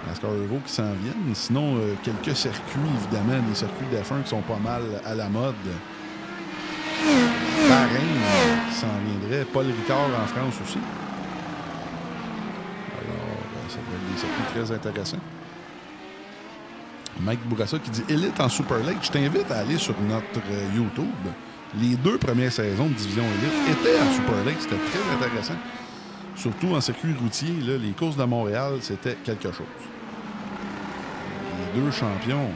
NASCAR Euro qui s'en viennent. Sinon, quelques circuits, évidemment, des circuits d'F1 qui sont pas mal à la mode. Bahreïn qui s'en viendrait. Paul Ricard en France aussi. Ça va être des circuits très intéressants. Mike Bourassa qui dit Élite en Super Lake. Je t'invite à aller sur notre YouTube. Les 2 premières saisons de Division Élite étaient en Super Lake. C'était très intéressant. Surtout en circuit routier, là, les courses de Montréal, c'était quelque chose. Les 2 champions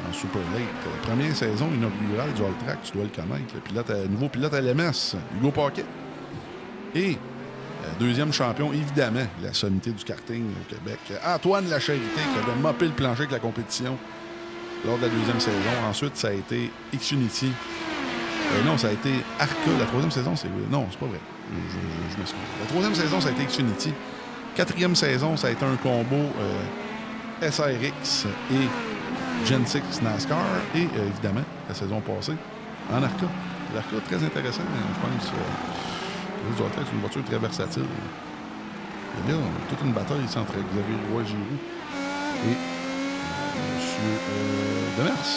en Super Lake. Première saison inaugurale du All-Track, tu dois le connaître. Le nouveau pilote LMS, Hugo Paquet. Et deuxième champion, évidemment, la sommité du karting au Québec. Antoine Lacharité qui avait moppé le plancher avec la compétition lors de la 2e saison. Ensuite, ça a été Xfinity. Non, ça a été Arca. La 3e saison, c'est... Non, c'est pas vrai. Je m'excuse. La 3e saison, ça a été Xfinity. 4e saison, ça a été un combo SRX et Gen 6 NASCAR. Et évidemment, la saison passée, en Arca. L'Arca, très intéressant, je pense. C'est une voiture très versatile. Et là, on a toute une bataille ici entre Xavier Roy-Giroux et M. Demers.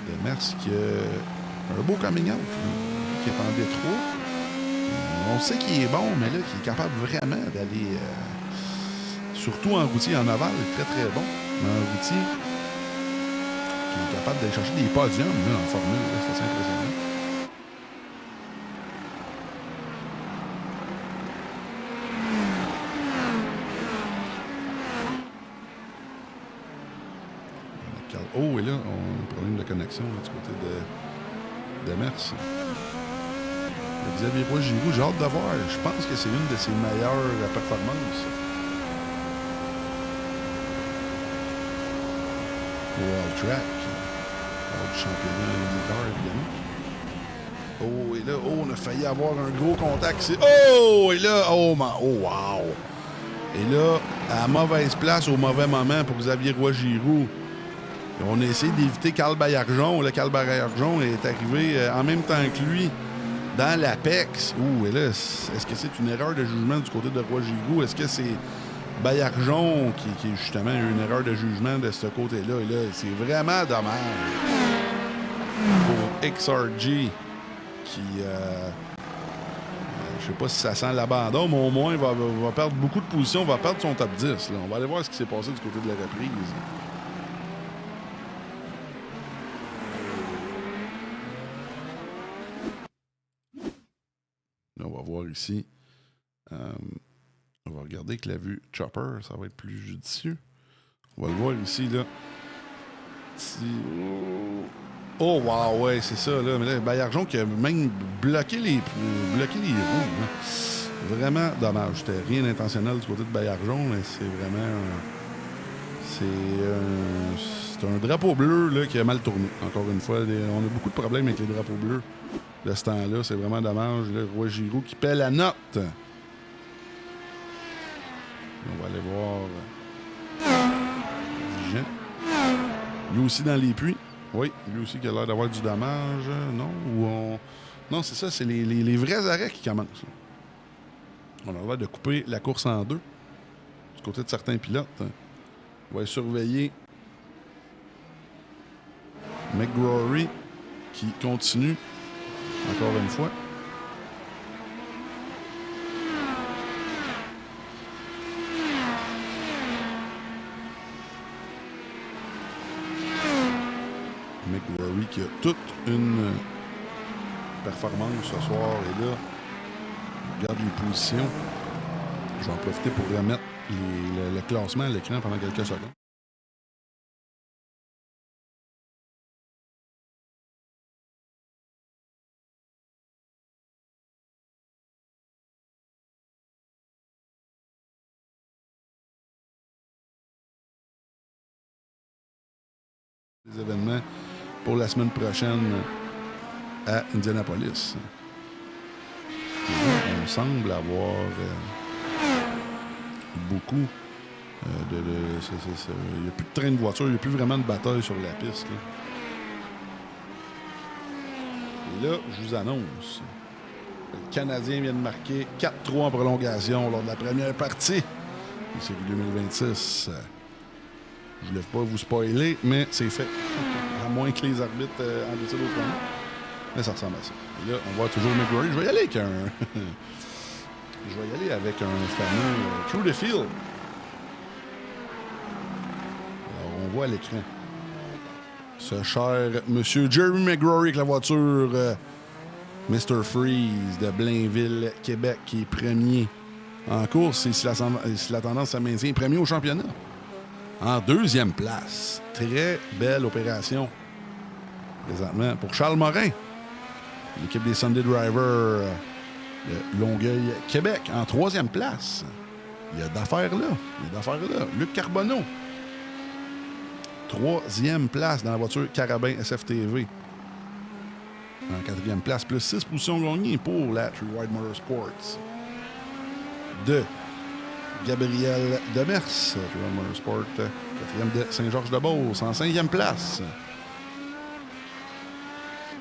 Demers qui a un beau coming out, qui est en Détroit. On sait qu'il est bon, mais là, qui est capable vraiment d'aller, surtout en routier, en aval, très très bon. Mais en routier, qui est capable d'aller chercher des podiums là, en formule. C'est assez impressionnant. Oh, et là, on a un problème de connexion là, du côté de Mers. Xavier Roy-Giroux, j'ai hâte de voir. Je pense que c'est une de ses meilleures performances. Au All-Track. Du championnat IndyCar, évidemment. Oh, et là, on a failli avoir un gros contact. Oh, et là, oh, wow. Et là, à la mauvaise place, au mauvais moment pour Xavier Roy-Giroux. On a essayé d'éviter Carl Baillargeon. Là, Carl Baillargeon est arrivé en même temps que lui dans l'Apex. Ouh, et là, est-ce que c'est une erreur de jugement du côté de Roy-Giroux? Est-ce que c'est Baillargeon qui justement a eu une erreur de jugement de ce côté-là? Et là, c'est vraiment dommage pour XRG qui... je sais pas si ça sent l'abandon, mais au moins, il va perdre beaucoup de positions. Il va perdre son top 10. Là. On va aller voir ce qui s'est passé du côté de la reprise. On va voir ici. On va regarder avec la vue Chopper. Ça va être plus judicieux. On va le voir ici, là. Oh, wow, ouais, c'est ça, là. Mais là, Baillargeon qui a même bloqué les roues. Là. Vraiment dommage. C'était rien d'intentionnel du côté de Baillargeon, mais c'est vraiment... C'est un drapeau bleu là, qui a mal tourné. Encore une fois, on a beaucoup de problèmes avec les drapeaux bleus de ce temps-là. C'est vraiment dommage. Le Roy-Giroux qui paie la note. On va aller voir Jean. Lui aussi dans les puits. Oui, lui aussi qui a l'air d'avoir du dommage. Non, non, c'est ça, c'est les vrais arrêts qui commencent. On a l'air de couper la course en deux du côté de certains pilotes. On va surveiller McGrory qui continue encore une fois. McGrory qui a toute une performance ce soir et là, on regarde les positions. Je vais en profiter pour remettre le classement à l'écran pendant quelques secondes. Les événements pour la semaine prochaine à Indianapolis. On semble avoir beaucoup il n'y a plus de train de voiture, il n'y a plus vraiment de bataille sur la piste. Là. Et là, je vous annonce, le Canadien vient de marquer 4-3 en prolongation lors de la première partie de série 2026. Je ne voulais pas vous spoiler, mais c'est fait. À moins que les arbitres en décident autrement. Mais ça ressemble à ça. Et là, on voit toujours McGrory. Je vais y aller avec un fameux Through the Field. Alors, on voit à l'écran ce cher monsieur Jeremy McGrory avec la voiture Mr. Freeze de Blainville, Québec, qui est premier en course. Et si la tendance se maintient, premier au championnat. En deuxième place. Très belle opération présentement pour Charles Morin. L'équipe des Sunday Drivers de Longueuil, Québec. En troisième place. Il y a d'affaires là. Luc Carbonneau. Troisième place dans la voiture Carabin SFTV. En quatrième place, plus 6 positions gagnées pour la True Wide Motorsports. De Gabriel Demers, True Wide Motorsport, quatrième de Saint-Georges-de-Beauce, en cinquième place.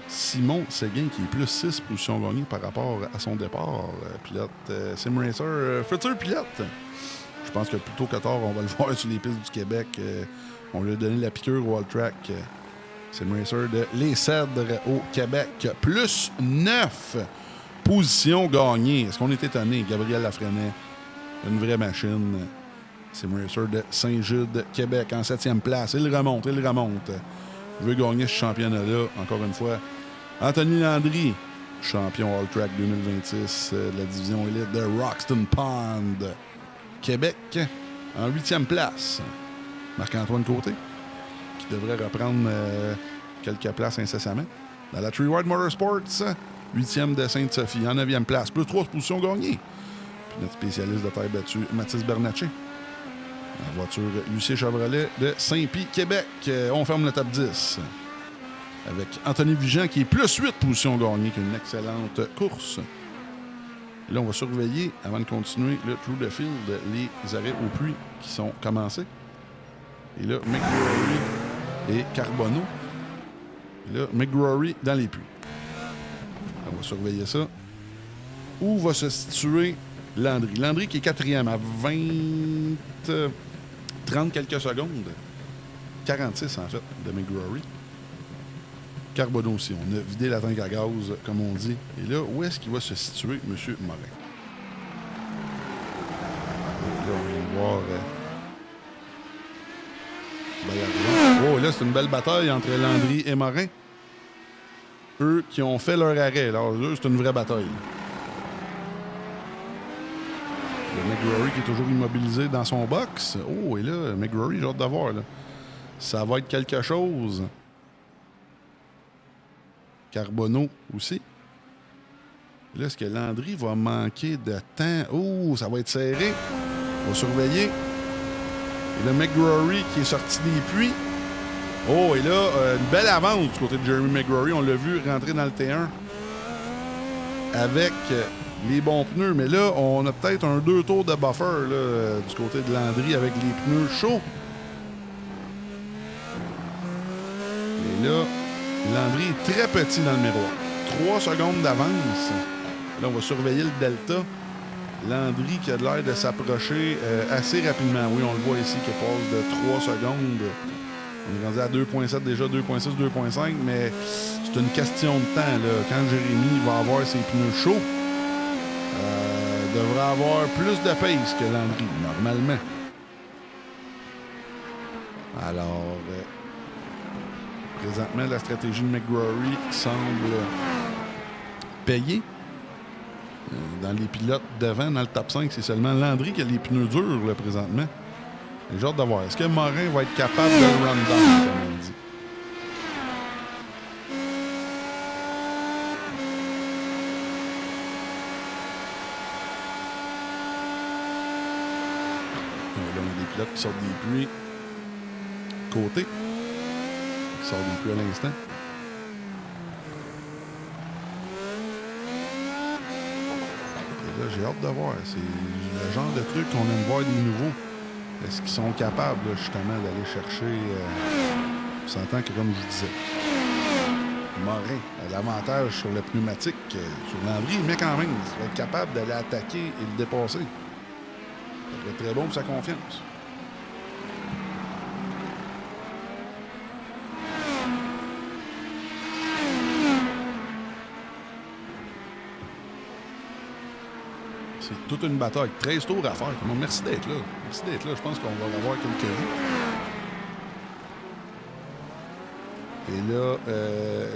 Simon Séguin qui est plus 6 positions gagnées par rapport à son départ. Pilote Sim Racer, futur pilote. Je pense que plus tôt que tard, on va le voir sur les pistes du Québec. On lui a donné la piqûre au All-Track. Sim Racer de Les Cèdres au Québec. Plus 9 positions gagnées. Est-ce qu'on est étonné? Gabriel Lafresnaye, une vraie machine. Sim Racer de Saint-Jude, Québec, en 7e place. Il remonte. Je veux gagner ce championnat-là, encore une fois. Anthony Landry, champion All-Track 2026 de la division élite de Roxton Pond, Québec, en 8e place. Marc-Antoine Côté, qui devrait reprendre quelques places incessamment. Dans la True Wide Motorsports, 8e de Sainte-Sophie, en 9e place, plus 3 positions gagnées. Puis notre spécialiste de terre battue, Mathis Bernatchez. La voiture Lucie Chevrolet de Saint-Pie, Québec. On ferme le top 10. Avec Anthony Vigent qui est plus 8 positions gagnées, qui est une excellente course. Et là, on va surveiller, avant de continuer, le Through the Field, les arrêts au puits qui sont commencés. Et là, McGrory et Carbonneau. Et là, McGrory dans les puits. On va surveiller ça. Où va se situer Landry? Landry qui est 4e à 30 quelques secondes. 46 en fait de McGrory. Carbonneau aussi. On a vidé la tank à gaz, comme on dit. Et là, où est-ce qu'il va se situer, M. Morin? Et là, on vient voir... Oh, là, c'est une belle bataille entre Landry et Morin. Eux qui ont fait leur arrêt. Alors, eux, c'est une vraie bataille. Le McGrory qui est toujours immobilisé dans son box. Oh, et là, McGrory, j'ai hâte de voir. Là. Ça va être quelque chose. Carbonneau aussi. Là, est-ce que Landry va manquer de temps? Oh, ça va être serré. On va surveiller. Et le McGrory qui est sorti des puits. Oh, et là, une belle avance du côté de Jeremy McGrory. On l'a vu rentrer dans le T1 avec les bons pneus. Mais là, on a peut-être un 2 tours de buffer là, du côté de Landry avec les pneus chauds. Et là, Landry est très petit dans le miroir. 3 secondes d'avance. Là, on va surveiller le delta. Landry qui a l'air de s'approcher assez rapidement. Oui, on le voit ici qui passe de 3 secondes. On est rendu à 2.7 déjà, 2.6, 2.5, mais c'est une question de temps. Là. Quand Jérémy va avoir ses pneus chauds, il devrait avoir plus de pace que Landry, normalement. Alors, présentement, la stratégie de McGrory semble payer. Dans les pilotes devant, dans le top 5, c'est seulement Landry qui a les pneus durs là, présentement. J'ai hâte de voir. Est-ce que Morin va être capable de le run down, comme on dit? Là, on a des pilotes qui sortent des pluies côté. Qui sortent des pluies à l'instant. Et là, j'ai hâte de voir. C'est le genre de truc qu'on aime voir des nouveaux. Est-ce qu'ils sont capables, là, justement, d'aller chercher... on s'entend que, comme je disais, Morin a l'avantage sur le pneumatique, sur Landry, mais quand même, il va être capable d'aller attaquer et le dépasser. Ça va être très bon pour sa confiance. C'est toute une bataille. 13 tours à faire. Merci d'être là. Merci d'être là. Je pense qu'on va avoir quelques vues. Et là,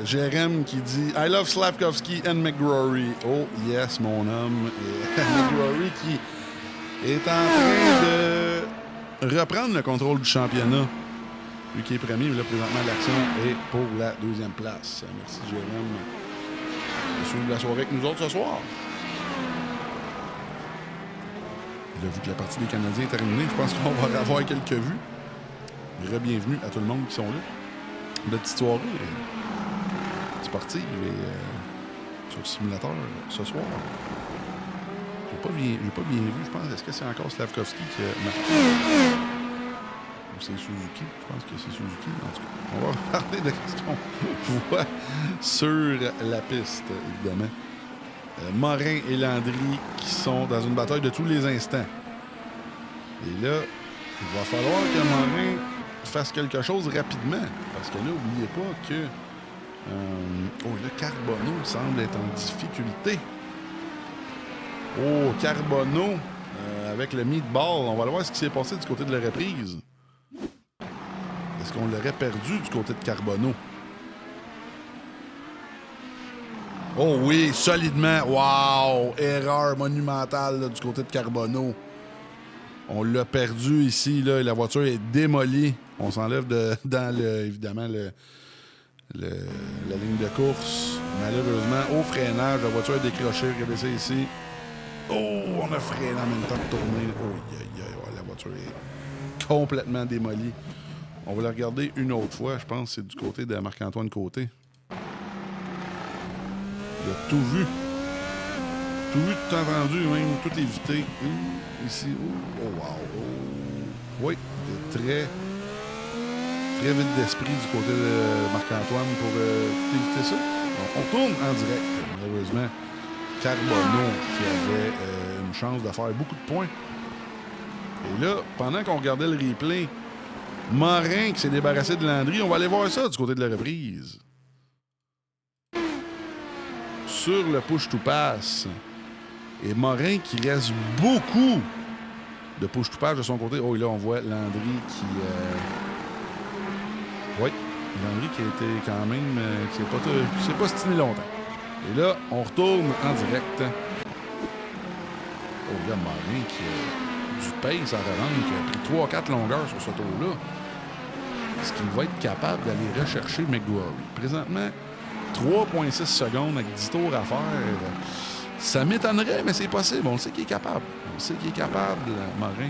Jérém qui dit « I love Slavkovski and McGrory ». Oh, yes, mon homme. Et McGrory qui est en train de reprendre le contrôle du championnat. Lui qui est premier, là, présentement, l'action est pour la 2e place. Merci, Jérém, de suivre la soirée avec nous autres ce soir. Là, vu que la partie des Canadiens est terminée, je pense qu'on va avoir quelques vues. Bienvenue à tout le monde qui sont là. Une petite soirée sportive et sur le simulateur ce soir. J'ai pas bien vu, je pense. Est-ce que c'est encore Slavkovski qui a marqué? Ou c'est Suzuki? Je pense que c'est Suzuki. En tout cas, on va parler de ce qu'on voit sur la piste, évidemment. Morin et Landry qui sont dans une bataille de tous les instants. Et là, il va falloir que Morin fasse quelque chose rapidement. Parce que là, n'oubliez pas que le Carbonneau semble être en difficulté. Oh, Carbonneau avec le meatball. On va aller voir ce qui s'est passé du côté de la reprise. Est-ce qu'on l'aurait perdu du côté de Carbonneau? Oh oui, solidement. Wow! Erreur monumentale là, du côté de Carbonneau. On l'a perdu ici. Là, et la voiture est démolie. On s'enlève dans évidemment la ligne de course. Malheureusement, au freinage, la voiture est décrochée. Regardez ça ici. Oh, on a freiné en même temps de tourner. Oh, la voiture est complètement démolie. On va la regarder une autre fois. Je pense que c'est du côté de Marc-Antoine Côté. Il a tout vu. Tout vu, tout entendu, même tout évité. Ici. Oh, wow. Oh. Oui, très vite d'esprit du côté de Marc-Antoine pour tout éviter ça. Donc, on tourne en direct. Malheureusement, Carbonneau qui avait une chance de faire beaucoup de points. Et là, pendant qu'on regardait le replay, Morin qui s'est débarrassé de Landry, on va aller voir ça du côté de la reprise. Sur le push-to-pass. Et Morin qui reste beaucoup de push-to-pass de son côté. Oh, et là, on voit Landry qui... Oui, Landry qui a été quand même... qui s'est pas stiné longtemps. Et là, on retourne en direct. Oh, là, Morin qui a du pace à revendre, qui a pris 3-4 longueurs sur ce tour-là. Est-ce qu'il va être capable d'aller rechercher McGrory? Présentement, 3,6 secondes avec 10 tours à faire. Ça m'étonnerait, mais c'est possible. On le sait qu'il est capable. On sait qu'il est capable, Morin. Il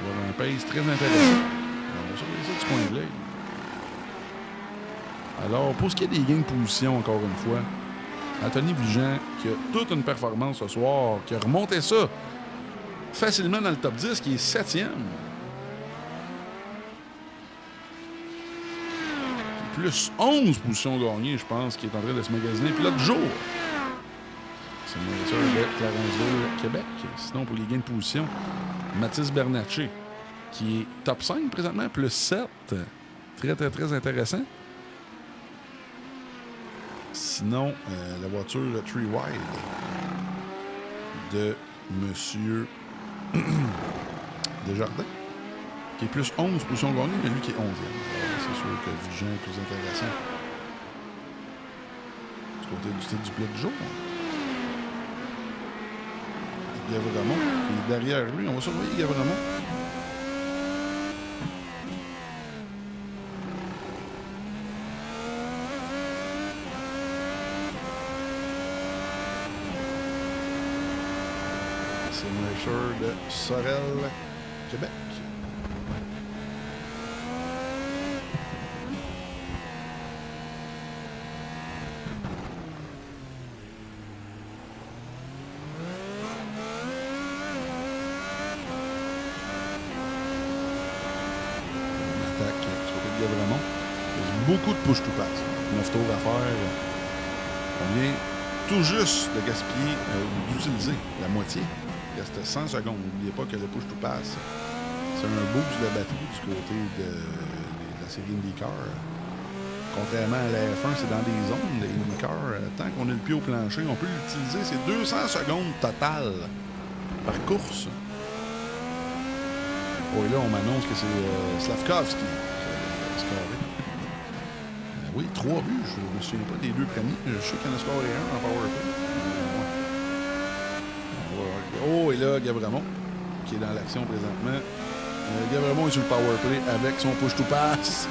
va avoir un pace très intéressant. On va surveiller ça du coin de l'œil. Alors, pour ce qui est des gains de position, encore une fois, Anthony Vigent, qui a toute une performance ce soir, qui a remonté ça facilement dans le top 10, qui est 7e. Plus 11 positions gagnées, je pense, qui est en train de se magasiner. Puis l'autre jour, c'est le manager de Clarenceville, Québec. Sinon, pour les gains de position, Mathis Bernatchez, qui est top 5 présentement, plus 7. Très, très, très intéressant. Sinon, la voiture Three Wide de Monsieur Desjardins, qui est plus 11 positions gagnées, mais lui qui est 11e. C'est sûr que Vigent est plus intéressant. Du côté du titre du plat du jour. Gavramont, qui est derrière lui. On va surveiller Gavramont. C'est une racer de Sorel, Québec. Gavramont. Il y a beaucoup de push-to-pass. 9 tours à faire. On vient tout juste de gaspiller, d'utiliser la moitié. Il reste 100 secondes. N'oubliez pas que le push-to-pass, c'est un boost de batterie du côté de la série IndyCar. Contrairement à la F1, c'est dans des zones de IndyCar. Tant qu'on a le pied au plancher, on peut l'utiliser. C'est 200 secondes totales par course. Oh, et là, on m'annonce que c'est Slavkovski. Oui, 3 buts. Je ne me souviens pas des 2 premiers. Je sais qu'il y en a scoré un en powerplay. Oh, et là, Gavramont, qui est dans l'action présentement. Gavramont est sur le powerplay avec son push-to-pass.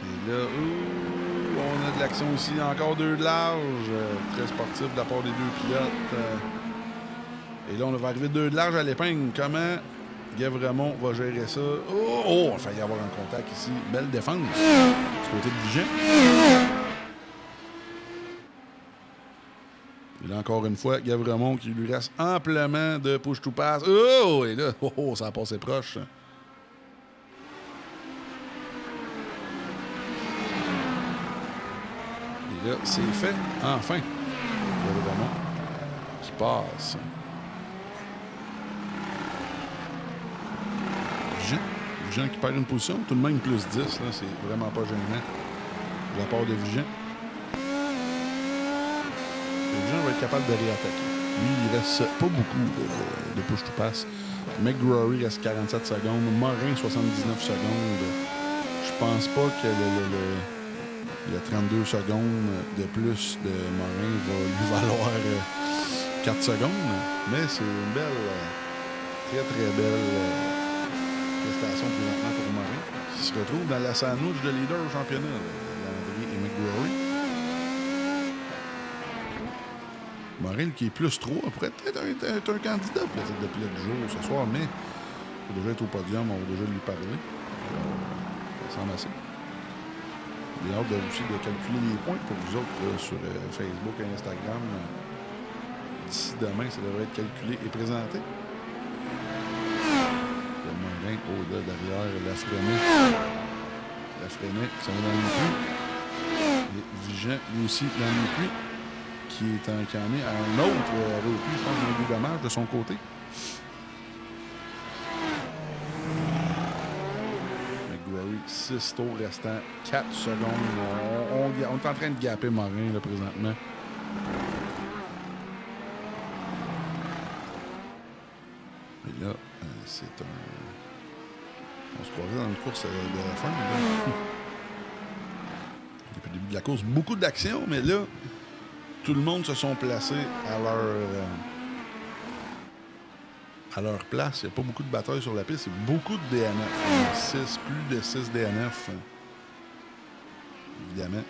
Et là, on a de l'action ici. Encore 2 de large. Très sportif de la part des 2 pilotes. Et là, on va arriver 2 de large à l'épingle. Comment Gavramont va gérer ça? Oh, il va falloir y avoir un contact ici. Belle défense du côté de Vigent. Et là, encore une fois, Gavramont qui lui reste amplement de push-to-pass. Oh, et là, ça a passé proche. Et là, c'est fait. Enfin. Gavramont qui passe. Vigent qui perd une position, tout de même plus 10, là, c'est vraiment pas gênant de la part de Vigent. Vigent va être capable de réattaquer. Lui, il reste pas beaucoup de push-to-pass. McGrory reste 47 secondes, Morin 79 secondes. Je pense pas que le 32 secondes de plus de Morin va lui valoir 4 secondes, mais c'est une belle, très très belle prestation présentement pour Morin, qui se retrouve dans la sandwich de leader au championnat, Landry et McGrory. Morin, qui est plus 3, pourrait peut-être être un candidat pour le titre de pilote du jour ce soir, mais il va déjà être au podium, on va déjà lui parler. Ça semble assez. J'ai hâte aussi de calculer les points pour vous autres là, sur Facebook et Instagram. D'ici demain, ça devrait être calculé et présenté. Au-delà, derrière, la freinée, ça va dans le puits. Et Vigent, lui aussi, dans le puits, qui est encané à un autre repuit, je pense, un but dommage de son côté. McGrory, 6 tours restants, 4 secondes. On est en train de gaper Morin, là, présentement. Et là, c'est un... On se croirait dans une course de la fin. Depuis le début de la course, beaucoup d'actions, mais là, tout le monde se sont placés à leur place. Il n'y a pas beaucoup de batailles sur la piste. C'est beaucoup de DNF. Plus de 6 DNF. Évidemment.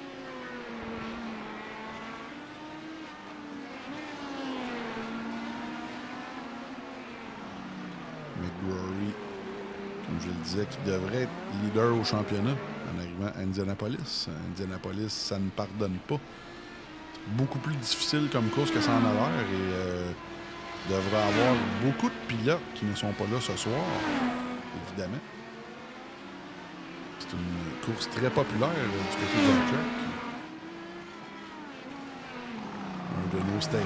McGrory comme je le disais, qui devrait être leader au championnat en arrivant à Indianapolis. Indianapolis, ça ne pardonne pas. C'est beaucoup plus difficile comme course que ça en a l'air et devrait avoir beaucoup de pilotes qui ne sont pas là ce soir, évidemment. C'est une course très populaire du côté de la track. Un de nos staples.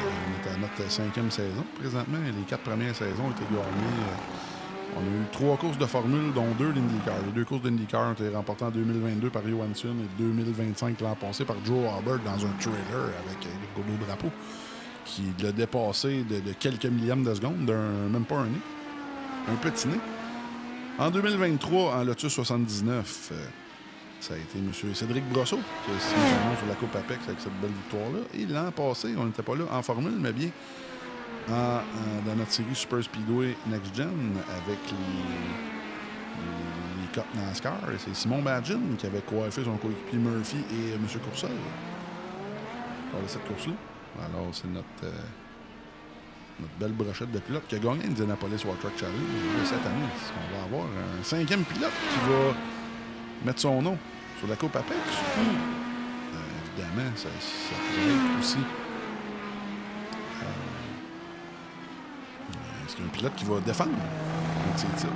On est à notre 5e saison présentement. Les 4 premières saisons ont été gagnées. On a eu 3 courses de Formule, dont 2 d'IndyCar. Les 2 courses d'IndyCar ont été remportées en 2022 par Johansson et 2025 l'an passé par Joe Albert dans un trailer avec le gros drapeau qui l'a dépassé de quelques millièmes de seconde, même pas un nez. Un petit nez. En 2023, en Lotus 79, ça a été M. Cédric Brosseau qui a signé son nom sur la Coupe Apex avec cette belle victoire-là. Et l'an passé, on n'était pas là en Formule, mais bien dans notre série Super Speedway Next Gen avec les Cup NASCAR. C'est Simon Badgin qui avait coiffé son coéquipier Murphy et M. Courcelle lors de cette course-là. Alors, c'est notre belle brochette de pilote qui a gagné Indianapolis World Truck Challenge cette année. On va avoir un 5e pilote qui va mettre son nom sur la Coupe Apex. Évidemment, ça pourrait être aussi... c'est un pilote qui va défendre un de ses titres.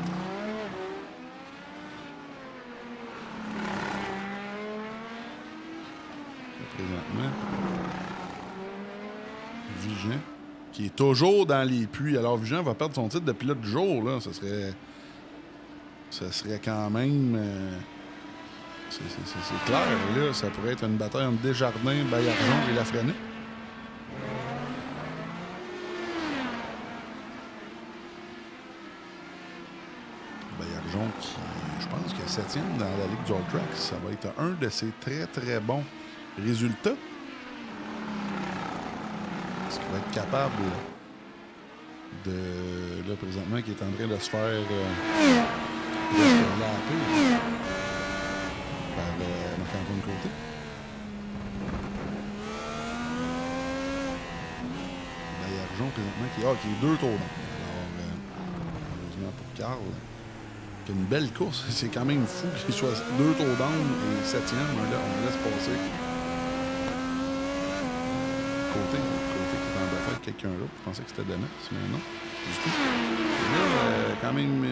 Présentement, Vigent, qui est toujours dans les puits. Alors, Vigent va perdre son titre de pilote du jour. Là. Ce serait quand même... c'est clair. Là, ça pourrait être une bataille entre Desjardins, Baillargeon et Lafrenière. Qui, je pense, qui est 7e dans la Ligue du All Track. Ça va être un de ses très, très bons résultats. Est-ce qu'il va être capable de... Là, présentement, qui est en train de se faire lapper par Marc-Antoine Côté. Baillargeon, présentement, qui est 2 tours d'an. Alors, heureusement pour Carl, une belle course. C'est quand même fou qu'il soit 2 tours d'âne et 7e. Là, on laisse passer. Côté qui est en bataille avec quelqu'un là. Je pensais que c'était Demas, mais non. Du tout. Et là, quand même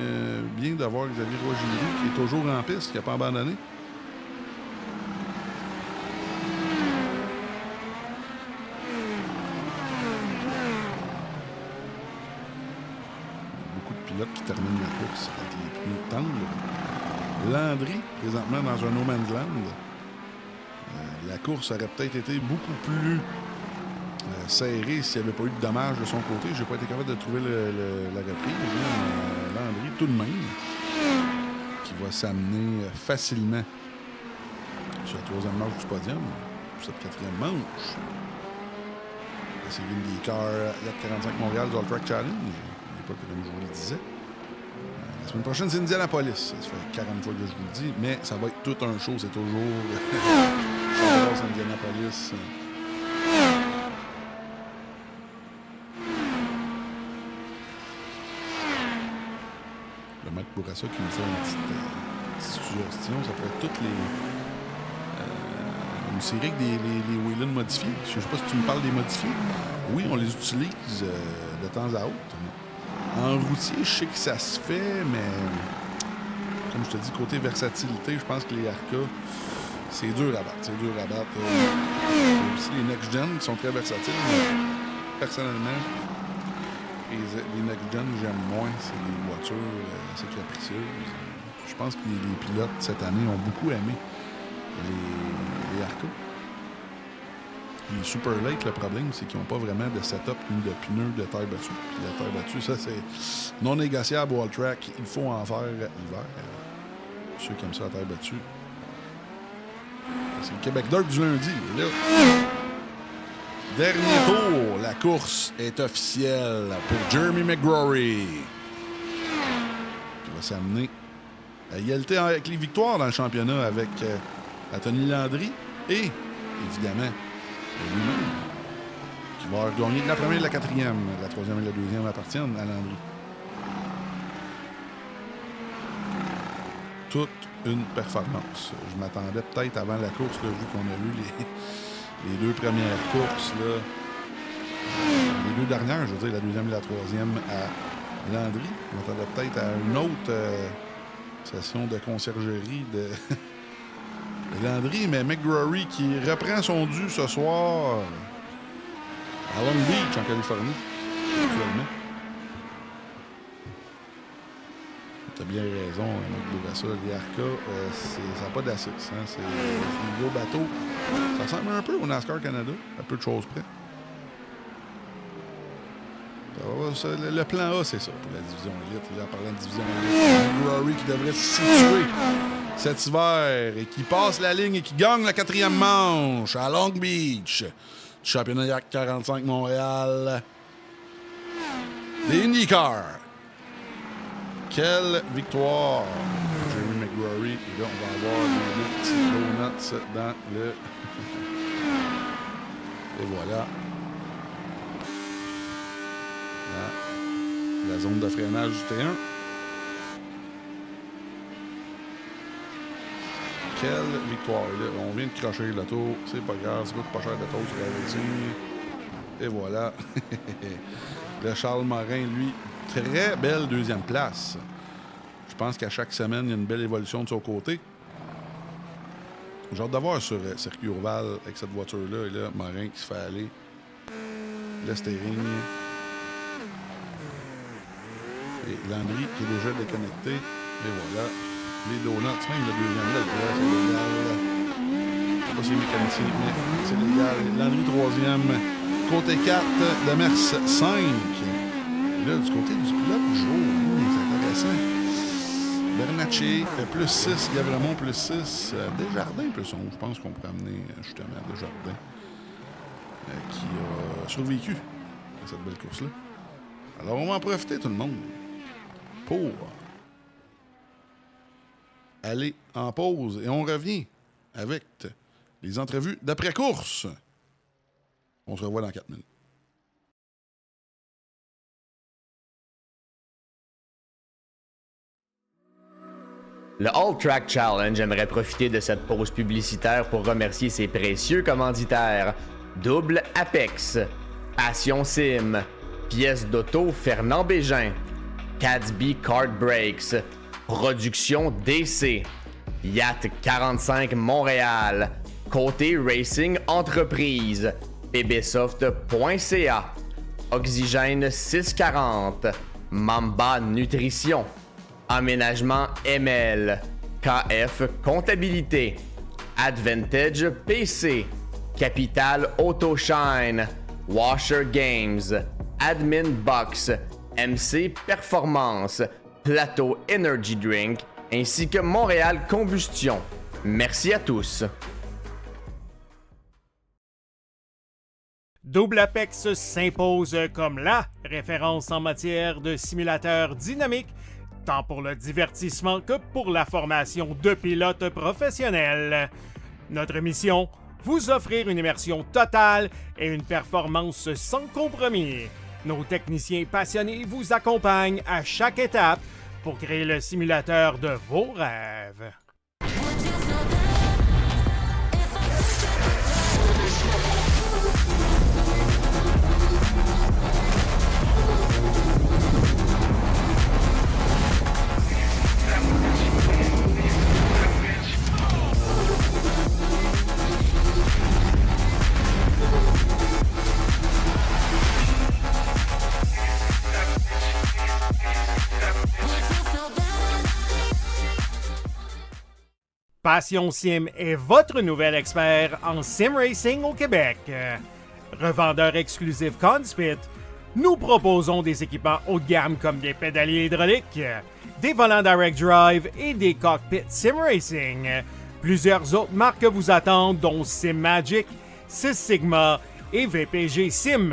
bien de voir Xavier Roy-Giroux qui est toujours en piste, qui n'a pas abandonné. Qui termine la course avec les pneus tendres. Landry, présentement dans un no man's land. La course aurait peut-être été beaucoup plus serrée s'il n'y avait pas eu de dommages de son côté. Je n'ai pas été capable de trouver la reprise. Landry, tout de même, qui va s'amener facilement sur la 3e manche du podium, pour cette 4e manche. C'est l'IndyCar 45 Montréal du All Track Challenge. Comme je vous le disais. La semaine prochaine, c'est Indianapolis. Ça fait 40 fois que je vous le dis, mais ça va être tout un show. C'est toujours Indianapolis. Le Mike Bourassa qui nous fait une petite suggestion. Ça pourrait être toutes une série avec les Whelen modifiés. Je ne sais pas si tu me parles des modifiés. Oui, on les utilise de temps à autre. En routier, je sais que ça se fait, mais comme je te dis, côté versatilité, je pense que les Arca, c'est dur à battre. C'est dur à battre. Aussi les Next Gen qui sont très versatiles. Mais personnellement, les Next Gen, j'aime moins. C'est des voitures assez capricieuses. Je pense que les pilotes cette année ont beaucoup aimé les Arca. Les Super Late, le problème, c'est qu'ils n'ont pas vraiment de setup ni de pneus de terre battue. Puis la terre battue, ça, c'est non négociable au all-track. Il faut en faire l'hiver. Ceux qui aiment ça, la terre battue. C'est le Québec Dirt du lundi. Et là, dernier tour. La course est officielle pour Jeremy McGrory. Qui va s'amener à égalité avec les victoires dans le championnat avec Anthony Landry et, évidemment, lui-même, qui qui va gagner la première et la quatrième. La troisième et la deuxième appartiennent à Landry. Toute une performance. Je m'attendais peut-être avant la course, là, vu qu'on a vu les deux premières courses, là, les deux dernières, je veux dire, la deuxième et la troisième à Landry. Je m'attendais peut-être à une autre session de conciergerie de Landry, mais McGrory qui reprend son dû ce soir à Long Beach, en Californie, actuellement. T'as bien raison, Marc Bourassa. Les Arca, ça n'a pas d'assist. Hein? C'est des gros bateaux. Ça ressemble un peu au NASCAR Canada, à peu de choses près. Le plan A, c'est ça pour la division élite. Là, en parlant de division élite, McGrory qui devrait se situer cet hiver et qui passe la ligne et qui gagne la quatrième manche à Long Beach. Championnat Yacht 45 Montréal. Des IndyCar. Quelle victoire! Jeremy McGrory. Et là, on va avoir des petits donuts dans le... Et voilà. La zone de freinage du T1. Quelle victoire! Et là, on vient de cracher l'auto. C'est pas grave, ça coûte pas cher l'auto sur la routine. Et voilà. Le Charles Morin, lui, très belle deuxième place. Je pense qu'à chaque semaine, il y a une belle évolution de son côté. J'ai hâte de voir sur circuit Orval avec cette voiture-là. Et là, Morin qui se fait aller. Le steering. Et Landry qui est déjà déconnecté. Et voilà. Les donuts, même le deuxième là, c'est légal. Je sais pas si c'est mécanicien, mais c'est légal. Landry troisième. Côté 4 de Mers 5. Là, du côté du pilote jaune, c'est intéressant. Bernacchi, plus 6. Gavremont, plus 6. Desjardins, plus 11. Je pense qu'on pourrait amener justement Desjardins qui a survécu à cette belle course-là. Alors, on va en profiter, tout le monde, pour aller en pause. Et on revient avec les entrevues d'après-course. On se revoit dans 4 minutes. Le All Track Challenge aimerait profiter de cette pause publicitaire pour remercier ses précieux commanditaires. Double Apex, Passion Sim, Pièces d'auto Fernand Bégin, Cadsby Kart Brakes, Production DC, Yacht 45 Montréal, Côté Racing Entreprise, pbsoft.ca, Oxygène 640, Mamba Nutrition, Aménagement ML, KF Comptabilité, Advantage PC, Capital Autoshine, Washer Games, Admin Box, MC Performance, Plateau Energy Drink, ainsi que Montréal Combustion. Merci à tous. Double Apex s'impose comme la référence en matière de simulateurs dynamiques, tant pour le divertissement que pour la formation de pilotes professionnels. Notre mission, vous offrir une immersion totale et une performance sans compromis. Nos techniciens passionnés vous accompagnent à chaque étape pour créer le simulateur de vos rêves. Passion Sim est votre nouvel expert en sim racing au Québec. Revendeur exclusif Conspit, nous proposons des équipements haut de gamme comme des pédaliers hydrauliques, des volants direct drive et des cockpits sim racing. Plusieurs autres marques vous attendent, dont Sim Magic, Six Sigma et VPG Sim.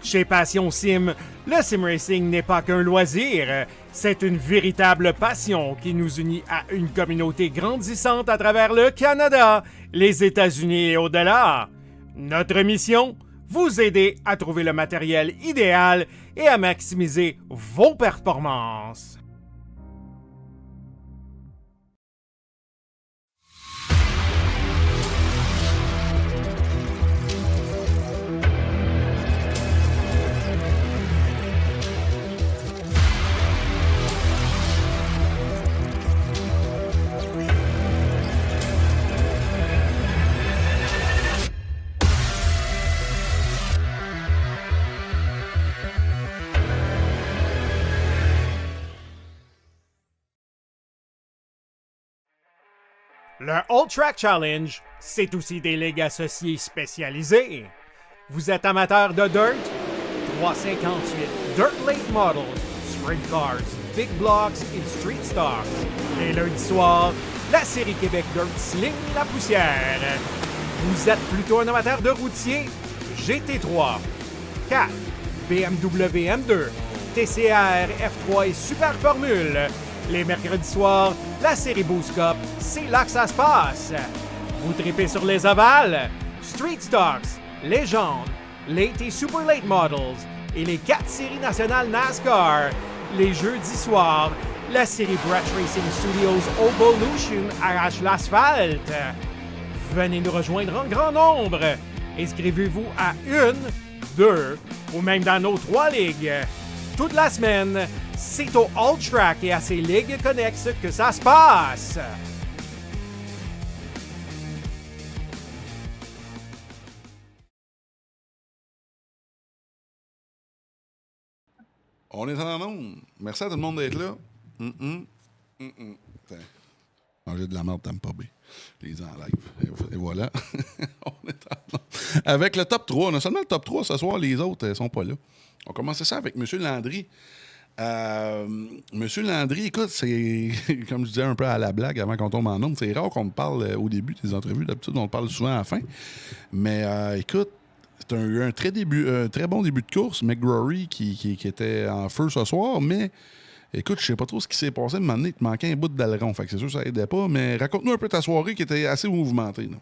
Chez Passion Sim, le sim racing n'est pas qu'un loisir, c'est une véritable passion qui nous unit à une communauté grandissante à travers le Canada, les États-Unis et au-delà. Notre mission, vous aider à trouver le matériel idéal et à maximiser vos performances. Le All Track Challenge, c'est aussi des ligues associées spécialisées. Vous êtes amateur de dirt? 358 Dirt Late Models, Sprint Cars, Big Blocks et Street Stocks. Les lundis soirs, la série Québec Dirt sling la poussière. Vous êtes plutôt un amateur de routier? GT3, 4, BMW M2, TCR, F3 et Super Formule. Les mercredis soirs, la série Boost Cup, c'est là que ça se passe. Vous tripez sur les ovales, Street Stocks, Légende, Late et Super Late Models et les 4 séries nationales NASCAR. Les jeudis soirs, la série Brett Racing Studios Evolution arrache l'asphalte. Venez nous rejoindre en grand nombre. Inscrivez-vous à 1, 2 ou même dans nos 3 ligues. Toute la semaine, c'est au All Track et à ses ligues connexes que ça se passe. On est en onde. Merci à tout le monde d'être là. Manger de la merde, t'aimes pas bien. Les en live. Et voilà. On est en onde. Avec le top 3. On a seulement le top 3 ce soir. Les autres sont pas là. On commençait ça avec M. Landry. Monsieur Landry, écoute, c'est comme je disais un peu à la blague avant qu'on tombe en onde, c'est rare qu'on me parle au début des entrevues. D'habitude, on me parle souvent à la fin. Mais écoute, c'est un très bon début de course. McGrory qui était en feu ce soir, mais écoute, je sais pas trop ce qui s'est passé. À un moment donné, il te manquait un bout d'aileron. Fait que c'est sûr que ça aidait pas. Mais raconte-nous un peu ta soirée qui était assez mouvementée. Là.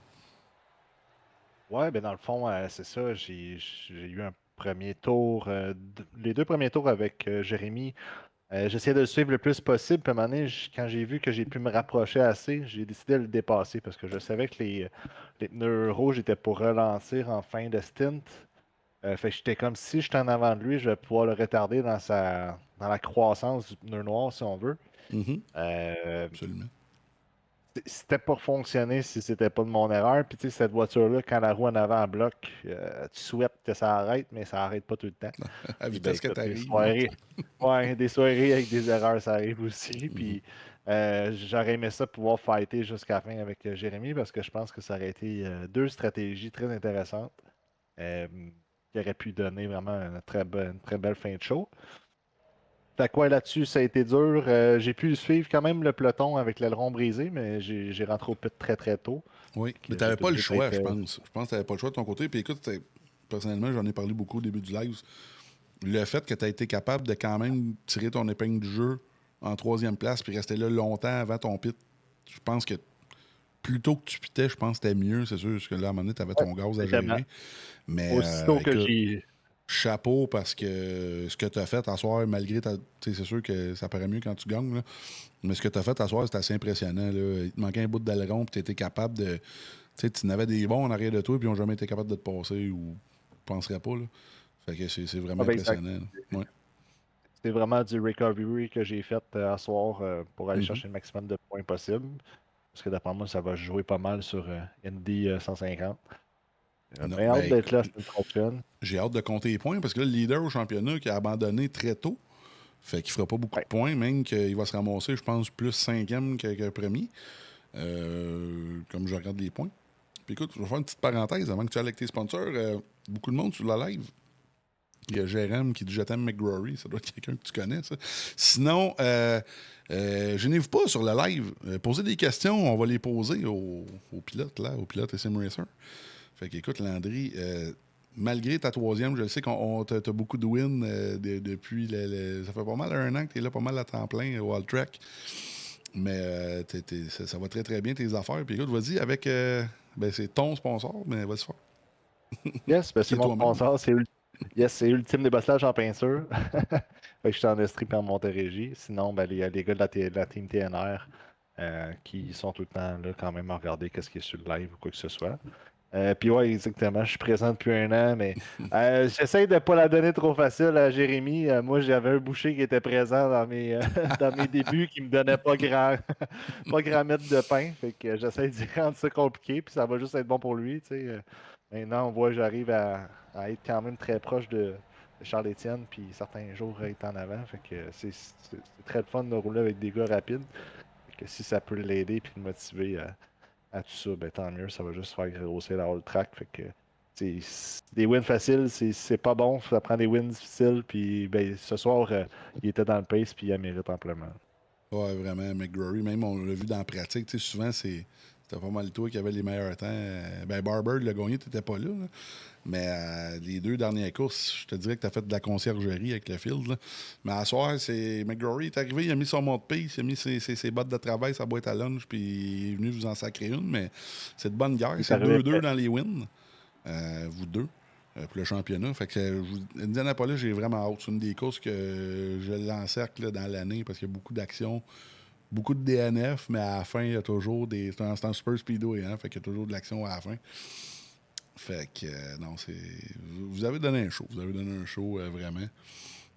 Ouais, ben dans le fond, c'est ça. J'ai eu un premier tour, les 2 premiers tours avec Jérémy. J'essayais de le suivre le plus possible. Puis à un moment donné, quand j'ai vu que j'ai pu me rapprocher assez, j'ai décidé de le dépasser parce que je savais que les pneus rouges étaient pour ralentir en fin de stint. Fait que j'étais comme si j'étais en avant de lui, je vais pouvoir le retarder dans la croissance du pneu noir, si on veut. Absolument. C'était pas fonctionné si c'était pas de mon erreur. Puis tu sais, cette voiture-là, quand la roue en avant bloque, tu souhaites que ça arrête, mais ça arrête pas tout le temps. À vitesse que t'arrives. Des soirées avec des erreurs, ça arrive aussi. Puis j'aurais aimé ça pouvoir fighter jusqu'à la fin avec Jérémy parce que je pense que ça aurait été 2 stratégies très intéressantes qui auraient pu donner vraiment une très belle fin de show. Fait quoi là-dessus, ça a été dur. J'ai pu suivre quand même le peloton avec l'aileron brisé, mais j'ai rentré au pit très très tôt. Oui, mais t'avais pas le choix, je pense. Je pense que t'avais pas le choix de ton côté. Puis écoute, personnellement, j'en ai parlé beaucoup au début du live. Le fait que tu as été capable de quand même tirer ton épingle du jeu en 3e place puis rester là longtemps avant ton pit, je pense que plutôt que tu pitais, je pense que c'était mieux. C'est sûr, parce que là, à un moment donné, tu avais ton gaz à gérer. Mais aussitôt que j'ai... Chapeau parce que ce que tu as fait à soir, malgré c'est sûr que ça paraît mieux quand tu gagnes, là. Mais ce que tu as fait à soir, c'est assez impressionnant. Là. Il te manquait un bout d'aileron, puis tu étais capable de. Tu n'avais des bons en arrière de toi, puis ils n'ont jamais été capables de te passer ou je penserais pas. Là. Fait que c'est vraiment impressionnant. Ouais. C'est vraiment du recovery que j'ai fait à soir pour aller chercher le maximum de points possible. Parce que d'après moi, ça va jouer pas mal sur Indy 150. J'ai hâte d'être là, c'est trop fun. J'ai hâte de compter les points parce que là, le leader au championnat qui a abandonné très tôt, fait qu'il fera pas beaucoup de points, même qu'il va se ramasser, je pense, plus 5e que premier. Comme je regarde les points. Puis écoute, je vais faire une petite parenthèse avant que tu ailles avec tes sponsors. Beaucoup de monde sur la live. Il y a Jérôme qui dit « Je t'aime McGrory ». Ça doit être quelqu'un que tu connais, ça. Sinon, gênez-vous pas sur le live. Posez des questions, on va les poser aux pilotes, là, aux pilotes et Sim Racer. Fait qu'écoute, Landry, malgré ta 3e, je sais qu'on t'as beaucoup de wins depuis... ça fait pas mal 1 an que tu es là, pas mal à temps plein au All Track. Mais ça va très, très bien, tes affaires. Puis écoute, vas-y avec... c'est ton sponsor, mais vas-y fort. Yes, ben Qui c'est est mon toi-même. sponsor, yes, c'est Ultime Débosselage en peinture. Fait que je suis en Estrie et en Montérégie. Sinon, ben, il y a les gars de la team TNR qui sont tout le temps là quand même à regarder qu'est-ce qui est sur le live ou quoi que ce soit. Puis ouais, exactement, je suis présent depuis un an, mais j'essaie de ne pas la donner trop facile à Jérémy. Moi, j'avais un boucher qui était présent dans dans mes débuts qui me donnait pas grand, pas grand mètre de pain. Fait que j'essaie d'y rendre ça compliqué, puis ça va juste être bon pour lui. Tu sais. Maintenant, on voit que j'arrive à être quand même très proche de Charles-Étienne, puis certains jours être en avant. Fait que c'est très le fun de rouler avec des gars rapides. Fait que si ça peut l'aider puis le motiver à tout ça, ben tant mieux, ça va juste faire grossir la whole track. Fait que des wins faciles, c'est pas bon, ça prend des wins difficiles. Puis ben, ce soir, il était dans le pace puis il la mérite amplement. Ouais, vraiment, McGrory, même on l'a vu dans la pratique, tu sais, souvent c'était pas mal toi qui avait les meilleurs temps. Ben Barber, le gagné, t'étais pas là, là. Mais les 2 dernières courses, je te dirais que t'as fait de la conciergerie avec le field, là. Mais à soir, c'est McGrory est arrivé, il a mis son mot de pace, il a mis ses bottes de travail, sa boîte à lunch, puis il est venu vous en sacrer une, mais c'est de bonne guerre. Il est C'est arrivé 2-2 après. dans les wins, vous deux. Pour le championnat. Fait que Indianapolis, j'ai vraiment hâte. C'est une des courses que je l'encercle là, dans l'année parce qu'il y a beaucoup d'actions, beaucoup de DNF, mais à la fin, il y a toujours des. C'est un super speedway, hein? Fait qu'il y a toujours de l'action à la fin. Fait que non, c'est. Vous avez donné un show. Vous avez donné un show vraiment.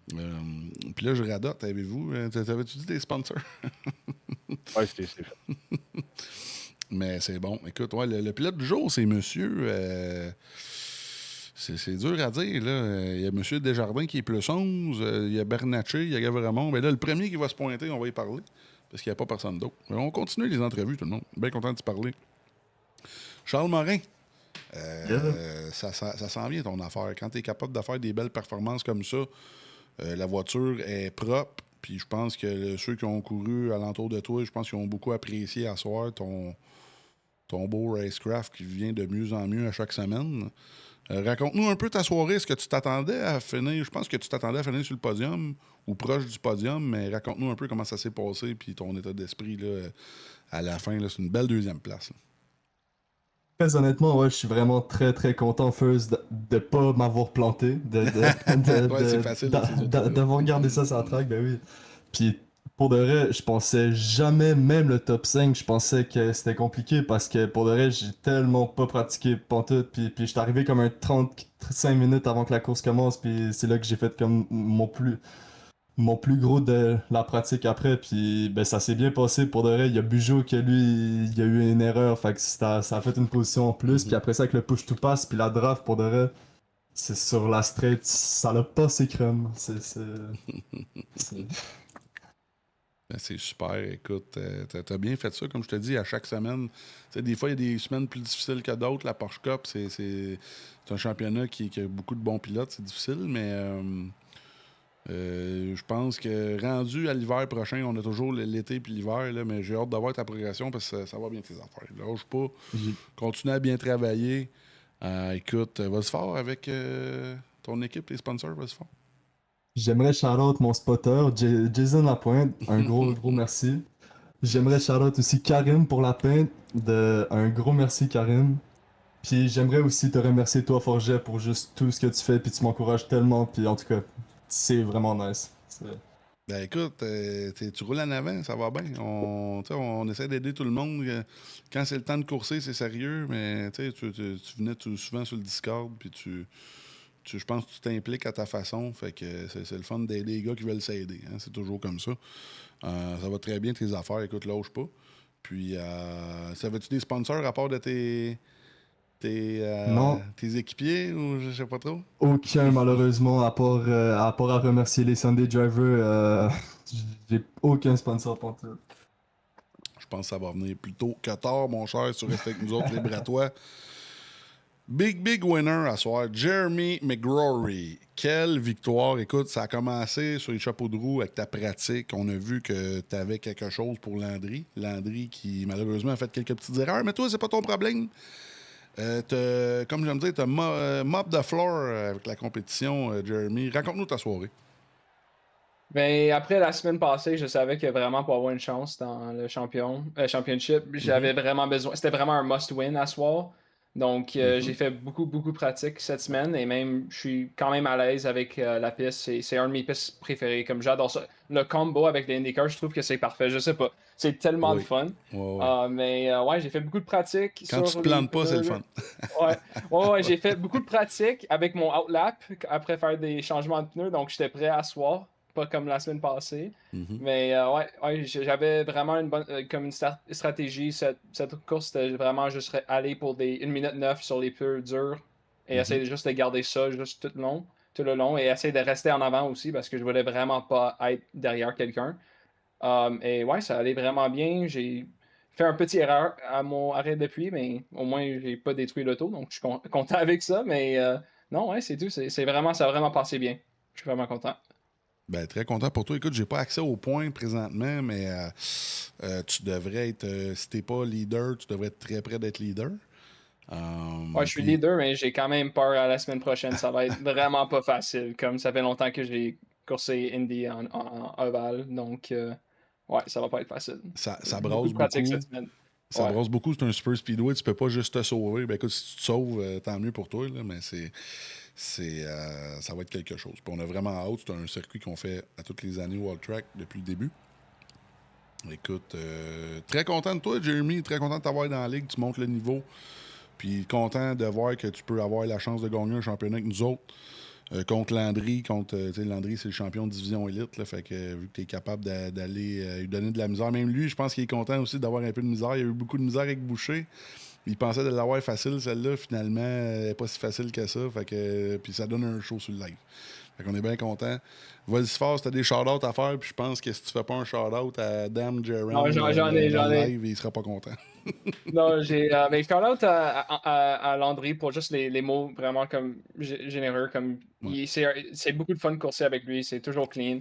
Puis là, je radote, avez-vous? T'avais-tu dit des sponsors? Ouais, c'est fait. Mais c'est bon. Écoute, ouais, le pilote du jour, c'est monsieur. C'est dur à dire, là. Il y a M. Desjardins qui est plus 11, il y a Bernatchez, il y a Gavremont. Mais là, le premier qui va se pointer, on va y parler, parce qu'il n'y a pas personne d'autre. Mais on continue les entrevues, tout le monde. Bien content d'y parler. Charles Morin, ça s'en vient ton affaire. Quand tu es capable de faire des belles performances comme ça, la voiture est propre. Puis je pense que ceux qui ont couru alentour de toi, je pense qu'ils ont beaucoup apprécié à soir ton beau racecraft qui vient de mieux en mieux à chaque semaine. Raconte-nous un peu ta soirée. Est-ce que tu t'attendais à finir? Je pense que tu t'attendais à finir sur le podium ou proche du podium, mais raconte-nous un peu comment ça s'est passé puis ton état d'esprit là, à la fin. Là, c'est une belle 2e place. Là. Très honnêtement, ouais, je suis vraiment très très content first de pas m'avoir planté, Ouais, c'est facile avec ces autos-là. d'avoir gardé ça sur la track, ben oui. Puis pour de vrai, je pensais jamais, même le top 5, je pensais que c'était compliqué parce que pour de vrai, j'ai tellement pas pratiqué pantoute. Puis j'étais arrivé comme un 35 minutes avant que la course commence, puis c'est là que j'ai fait comme mon plus gros de la pratique après, puis ben, ça s'est bien passé pour de vrai. Il y a Bujo que lui, il y a eu une erreur, fait que ça a fait une position en plus, puis après ça, avec le push to pass, puis la draft pour de vrai, c'est sur la straight, ça l'a pas ses crèmes. C'est- Ben, c'est super. Écoute, t'as bien fait ça, comme je te dis, à chaque semaine. T'sais, des fois, il y a des semaines plus difficiles que d'autres. La Porsche Cup, c'est un championnat qui a beaucoup de bons pilotes. C'est difficile, mais je pense que rendu à l'hiver prochain, on a toujours l'été puis l'hiver, là, mais j'ai hâte d'avoir ta progression parce que ça va bien tes affaires. Lâche pas. j'ai- Continue à bien travailler. Écoute, vas-y fort avec ton équipe, tes sponsors, vas-y fort. J'aimerais shout-out mon spotter, Jason Lapointe, un gros merci. J'aimerais shout-out aussi Karim pour la peinte, un gros merci Karim. Puis j'aimerais aussi te remercier toi Forget pour juste tout ce que tu fais, puis tu m'encourages tellement, puis en tout cas, c'est vraiment nice. Ben écoute, tu roules en avant, ça va bien. On essaie d'aider tout le monde. Quand c'est le temps de courser, c'est sérieux, mais tu venais souvent sur le Discord, puis je pense que tu t'impliques à ta façon. Fait que c'est le fun d'aider les gars qui veulent s'aider. Hein, c'est toujours comme ça. Ça va très bien tes affaires, écoute, lâche pas. Puis, savais-tu des sponsors à part de Non, tes équipiers ou je sais pas trop? aucun malheureusement, à part à remercier les Sunday Drivers, j'ai aucun sponsor pour tout. Je pense que ça va venir plus tôt que tard, mon cher, si tu restes avec nous autres, libre à toi. Big winner à soir, Jeremy McGrory. Quelle victoire. Écoute, ça a commencé sur les chapeaux de roue avec ta pratique. On a vu que tu avais quelque chose pour Landry. Landry qui, malheureusement, a fait quelques petites erreurs. Mais toi, c'est pas ton problème. Comme je me disais, tu as mop the floor avec la compétition, Jeremy. Raconte-nous ta soirée. Ben, après la semaine passée, je savais que vraiment pour avoir une chance dans le championship, j'avais vraiment besoin. C'était vraiment un must-win à soir. Donc, j'ai fait beaucoup de pratique cette semaine et même, je suis quand même à l'aise avec la piste. C'est un de mes pistes préférées. Comme j'adore ça. Le combo avec les IndyCar, je trouve que c'est parfait. Je sais pas. C'est tellement de Oui. fun. Mais ouais, j'ai fait beaucoup de pratique. Quand tu te plantes pas, c'est le fun. Ouais, j'ai fait beaucoup de pratique avec mon outlap après faire des changements de pneus. Donc, j'étais prêt à soir. Pas comme la semaine passée. Mais ouais, j'avais vraiment une bonne comme une stratégie. Cette course, c'était vraiment juste aller pour des 1 minute 9 sur les pneus durs et essayer juste de garder ça juste tout le long et essayer de rester en avant aussi parce que je voulais vraiment pas être derrière quelqu'un. Et ouais, ça allait vraiment bien. J'ai fait un petit erreur à mon arrêt de pluie, mais au moins j'ai pas détruit l'auto, donc je suis content avec ça. Mais non, ouais, c'est tout. Ça a vraiment passé bien. Je suis vraiment content. Ben, très content pour toi. Écoute, j'ai pas accès aux points présentement, mais tu devrais être, si t'es pas leader, tu devrais être très près d'être leader. Ouais, je suis leader, mais j'ai quand même peur à la semaine prochaine. Ça va être vraiment pas facile. Comme ça fait longtemps que j'ai coursé Indy en ovale, donc ouais, ça va pas être facile. Ça Beaucoup brasse de pratique beaucoup. cette semaine. Ça Ouais. brasse beaucoup, c'est un super speedway, tu peux pas juste te sauver. Ben écoute, si tu te sauves, tant mieux pour toi, là, mais ça va être quelque chose. Puis on a vraiment hâte, c'est un circuit qu'on fait à toutes les années au World Track depuis le début. Écoute, très content de toi, Jeremy, très content de t'avoir dans la ligue, tu montes le niveau. Puis content de voir que tu peux avoir la chance de gagner un championnat avec nous autres. Contre Landry, Landry, c'est le champion de division élite. Là, fait que vu que tu es capable d'aller lui donner de la misère, même lui, je pense qu'il est content aussi d'avoir un peu de misère. Il a eu beaucoup de misère avec Boucher. Il pensait de l'avoir facile, celle-là. Finalement, elle n'est pas si facile que ça. Fait que, puis ça donne un show sur le live. Fait qu'on est bien content. Vas-y fort, si t'as des shout-outs à faire, puis je pense que si tu fais pas un shout-out à Dame Jerome Non, j'en ai. live, il sera pas content. Non, mais shout-out à Landry pour juste les mots vraiment comme généreux. Comme c'est beaucoup de fun de courser avec lui, c'est toujours clean.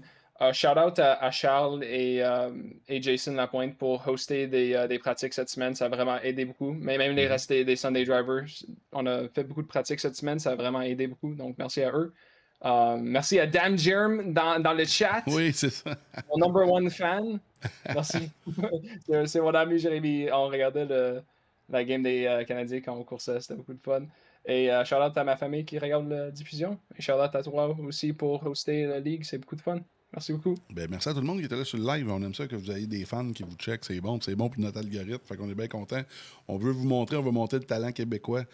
Shout-out à Charles et Jason Lapointe pour hoster des pratiques cette semaine, ça a vraiment aidé beaucoup. Mais même les restes des Sunday Drivers, on a fait beaucoup de pratiques cette semaine, ça a vraiment aidé beaucoup, donc merci à eux. Merci à Dame Jerm dans le chat. Oui, c'est ça. Mon number one fan. Merci. C'est mon ami Jérémy. On regardait la game des Canadiens quand on coursait. C'était beaucoup de fun. Et shout-out à ma famille qui regarde la diffusion. Et shout-out à toi aussi pour hoster la ligue. C'est beaucoup de fun. Merci beaucoup. Ben, merci à tout le monde qui était là sur le live. On aime ça que vous ayez des fans qui vous checkent. C'est bon pour notre algorithme. Fait qu'on est bien contents. On veut vous montrer, on veut montrer le talent québécois.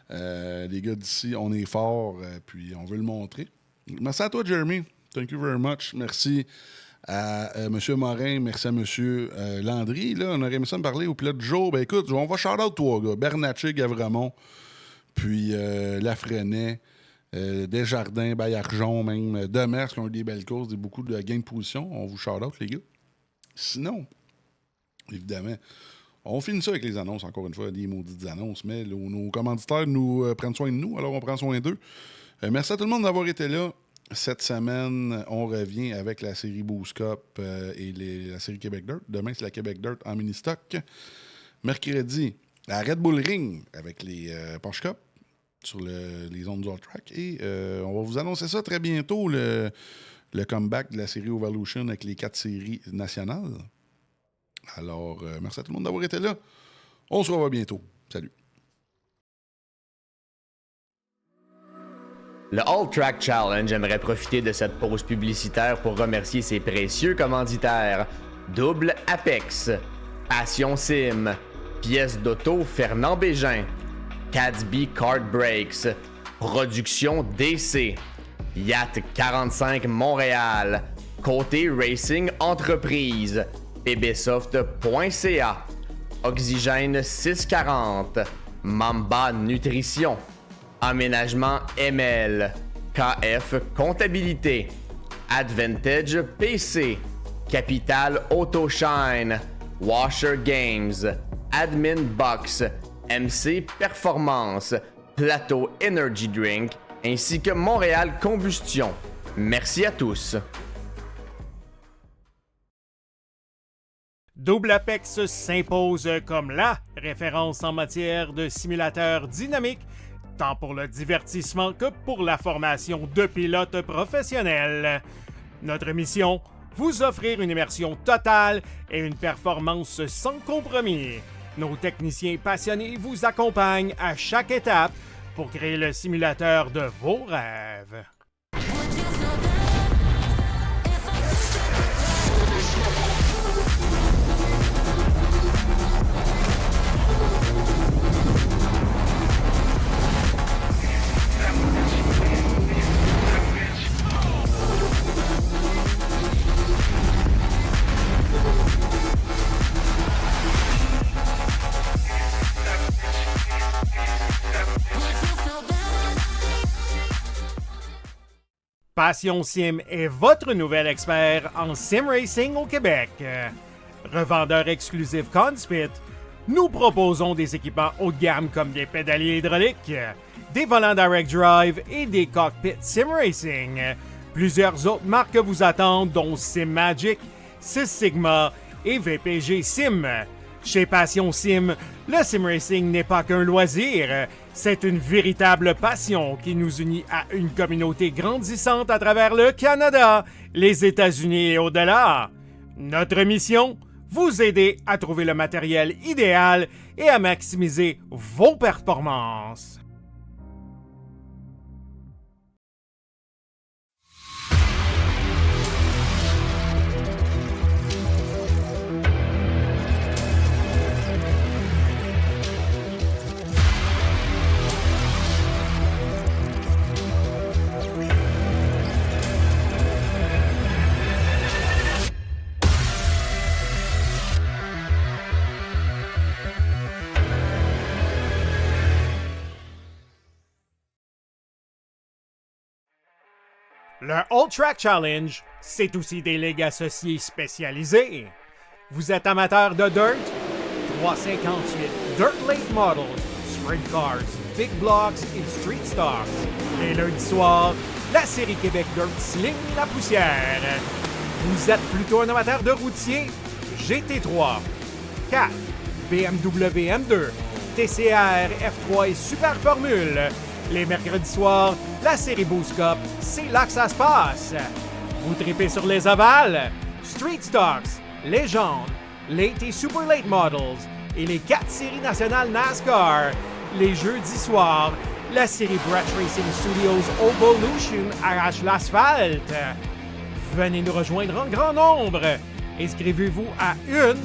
Les gars d'ici, on est forts, puis on veut le montrer. Merci à toi, Jeremy. Thank you very much. Merci à M. Morin. Merci à M. Landry. Là, on aurait aimé ça me parler au pilote du jour. Ben écoute, on va shout-out trois gars. Bernatchez, Gavremont, puis Lafresnaye. Desjardins, Baillargeon, même Demers qui ont eu des belles courses, beaucoup de gains de position. On vous shout-out, les gars. Sinon, évidemment, on finit ça avec les annonces, encore une fois, des maudites annonces, mais nos commanditaires nous prennent soin de nous, alors on prend soin d'eux. Merci à tout le monde d'avoir été là. Cette semaine, on revient avec la série Boost Cup et la série Québec Dirt. Demain, c'est la Québec Dirt en mini-stock. Mercredi, la Red Bull Ring avec les Porsche Cup sur les ondes du All Track. Et on va vous annoncer ça très bientôt, le comeback de la série Evolution avec les 4 séries nationales. Alors, merci à tout le monde d'avoir été là. On se revoit bientôt. Salut. Le All Track Challenge aimerait profiter de cette pause publicitaire pour remercier ses précieux commanditaires. Double Apex, Passion Sim, Pièces d'auto Fernand Bégin, Cadsby Kart Brakes, Production DC, Yacht 45 Montréal, Côté Racing Entreprise, bbsoft.ca, Oxygène 640, Mamba Nutrition, Aménagement ML, KF Comptabilité, Advantage PC, Capital Autoshine, Washer Games, Admin Box, MC Performance, Plateau Energy Drink, ainsi que Montréal Combustion. Merci à tous. Double Apex s'impose comme la référence en matière de simulateurs dynamiques, tant pour le divertissement que pour la formation de pilotes professionnels. Notre mission, vous offrir une immersion totale et une performance sans compromis. Nos techniciens passionnés vous accompagnent à chaque étape pour créer le simulateur de vos rêves. Passion Sim est votre nouvel expert en sim racing au Québec. Revendeur exclusif Conspit, nous proposons des équipements haut de gamme comme des pédaliers hydrauliques, des volants direct drive et des cockpits sim racing. Plusieurs autres marques vous attendent, dont Sim Magic, Six Sigma et VPG Sim. Chez Passion Sim, le sim racing n'est pas qu'un loisir, c'est une véritable passion qui nous unit à une communauté grandissante à travers le Canada, les États-Unis et au-delà. Notre mission, vous aider à trouver le matériel idéal et à maximiser vos performances. Le All Track Challenge, c'est aussi des ligues associées spécialisées. Vous êtes amateur de dirt? 358 Dirt Late Models, Sprint Cars, Big Blocks et Street Stocks. Les lundis soirs, la série Québec Dirt sling la poussière. Vous êtes plutôt un amateur de routier? GT3, 4, BMW M2, TCR, F3 et Super Formule. Les mercredis soirs, la série Boost Cup, c'est là que ça se passe. Vous tripez sur les ovales, Street Stocks, Légende, Late et Super Late Models et les 4 séries nationales NASCAR. Les jeudis soirs, la série Brett Racing Studios Evolution arrache l'asphalte. Venez nous rejoindre en grand nombre. Inscrivez-vous à 1,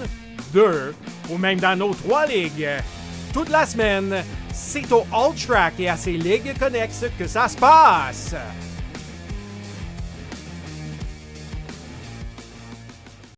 2 ou même dans nos 3 ligues. Toute la semaine, c'est au All Track et à ses ligues connexes que ça se passe.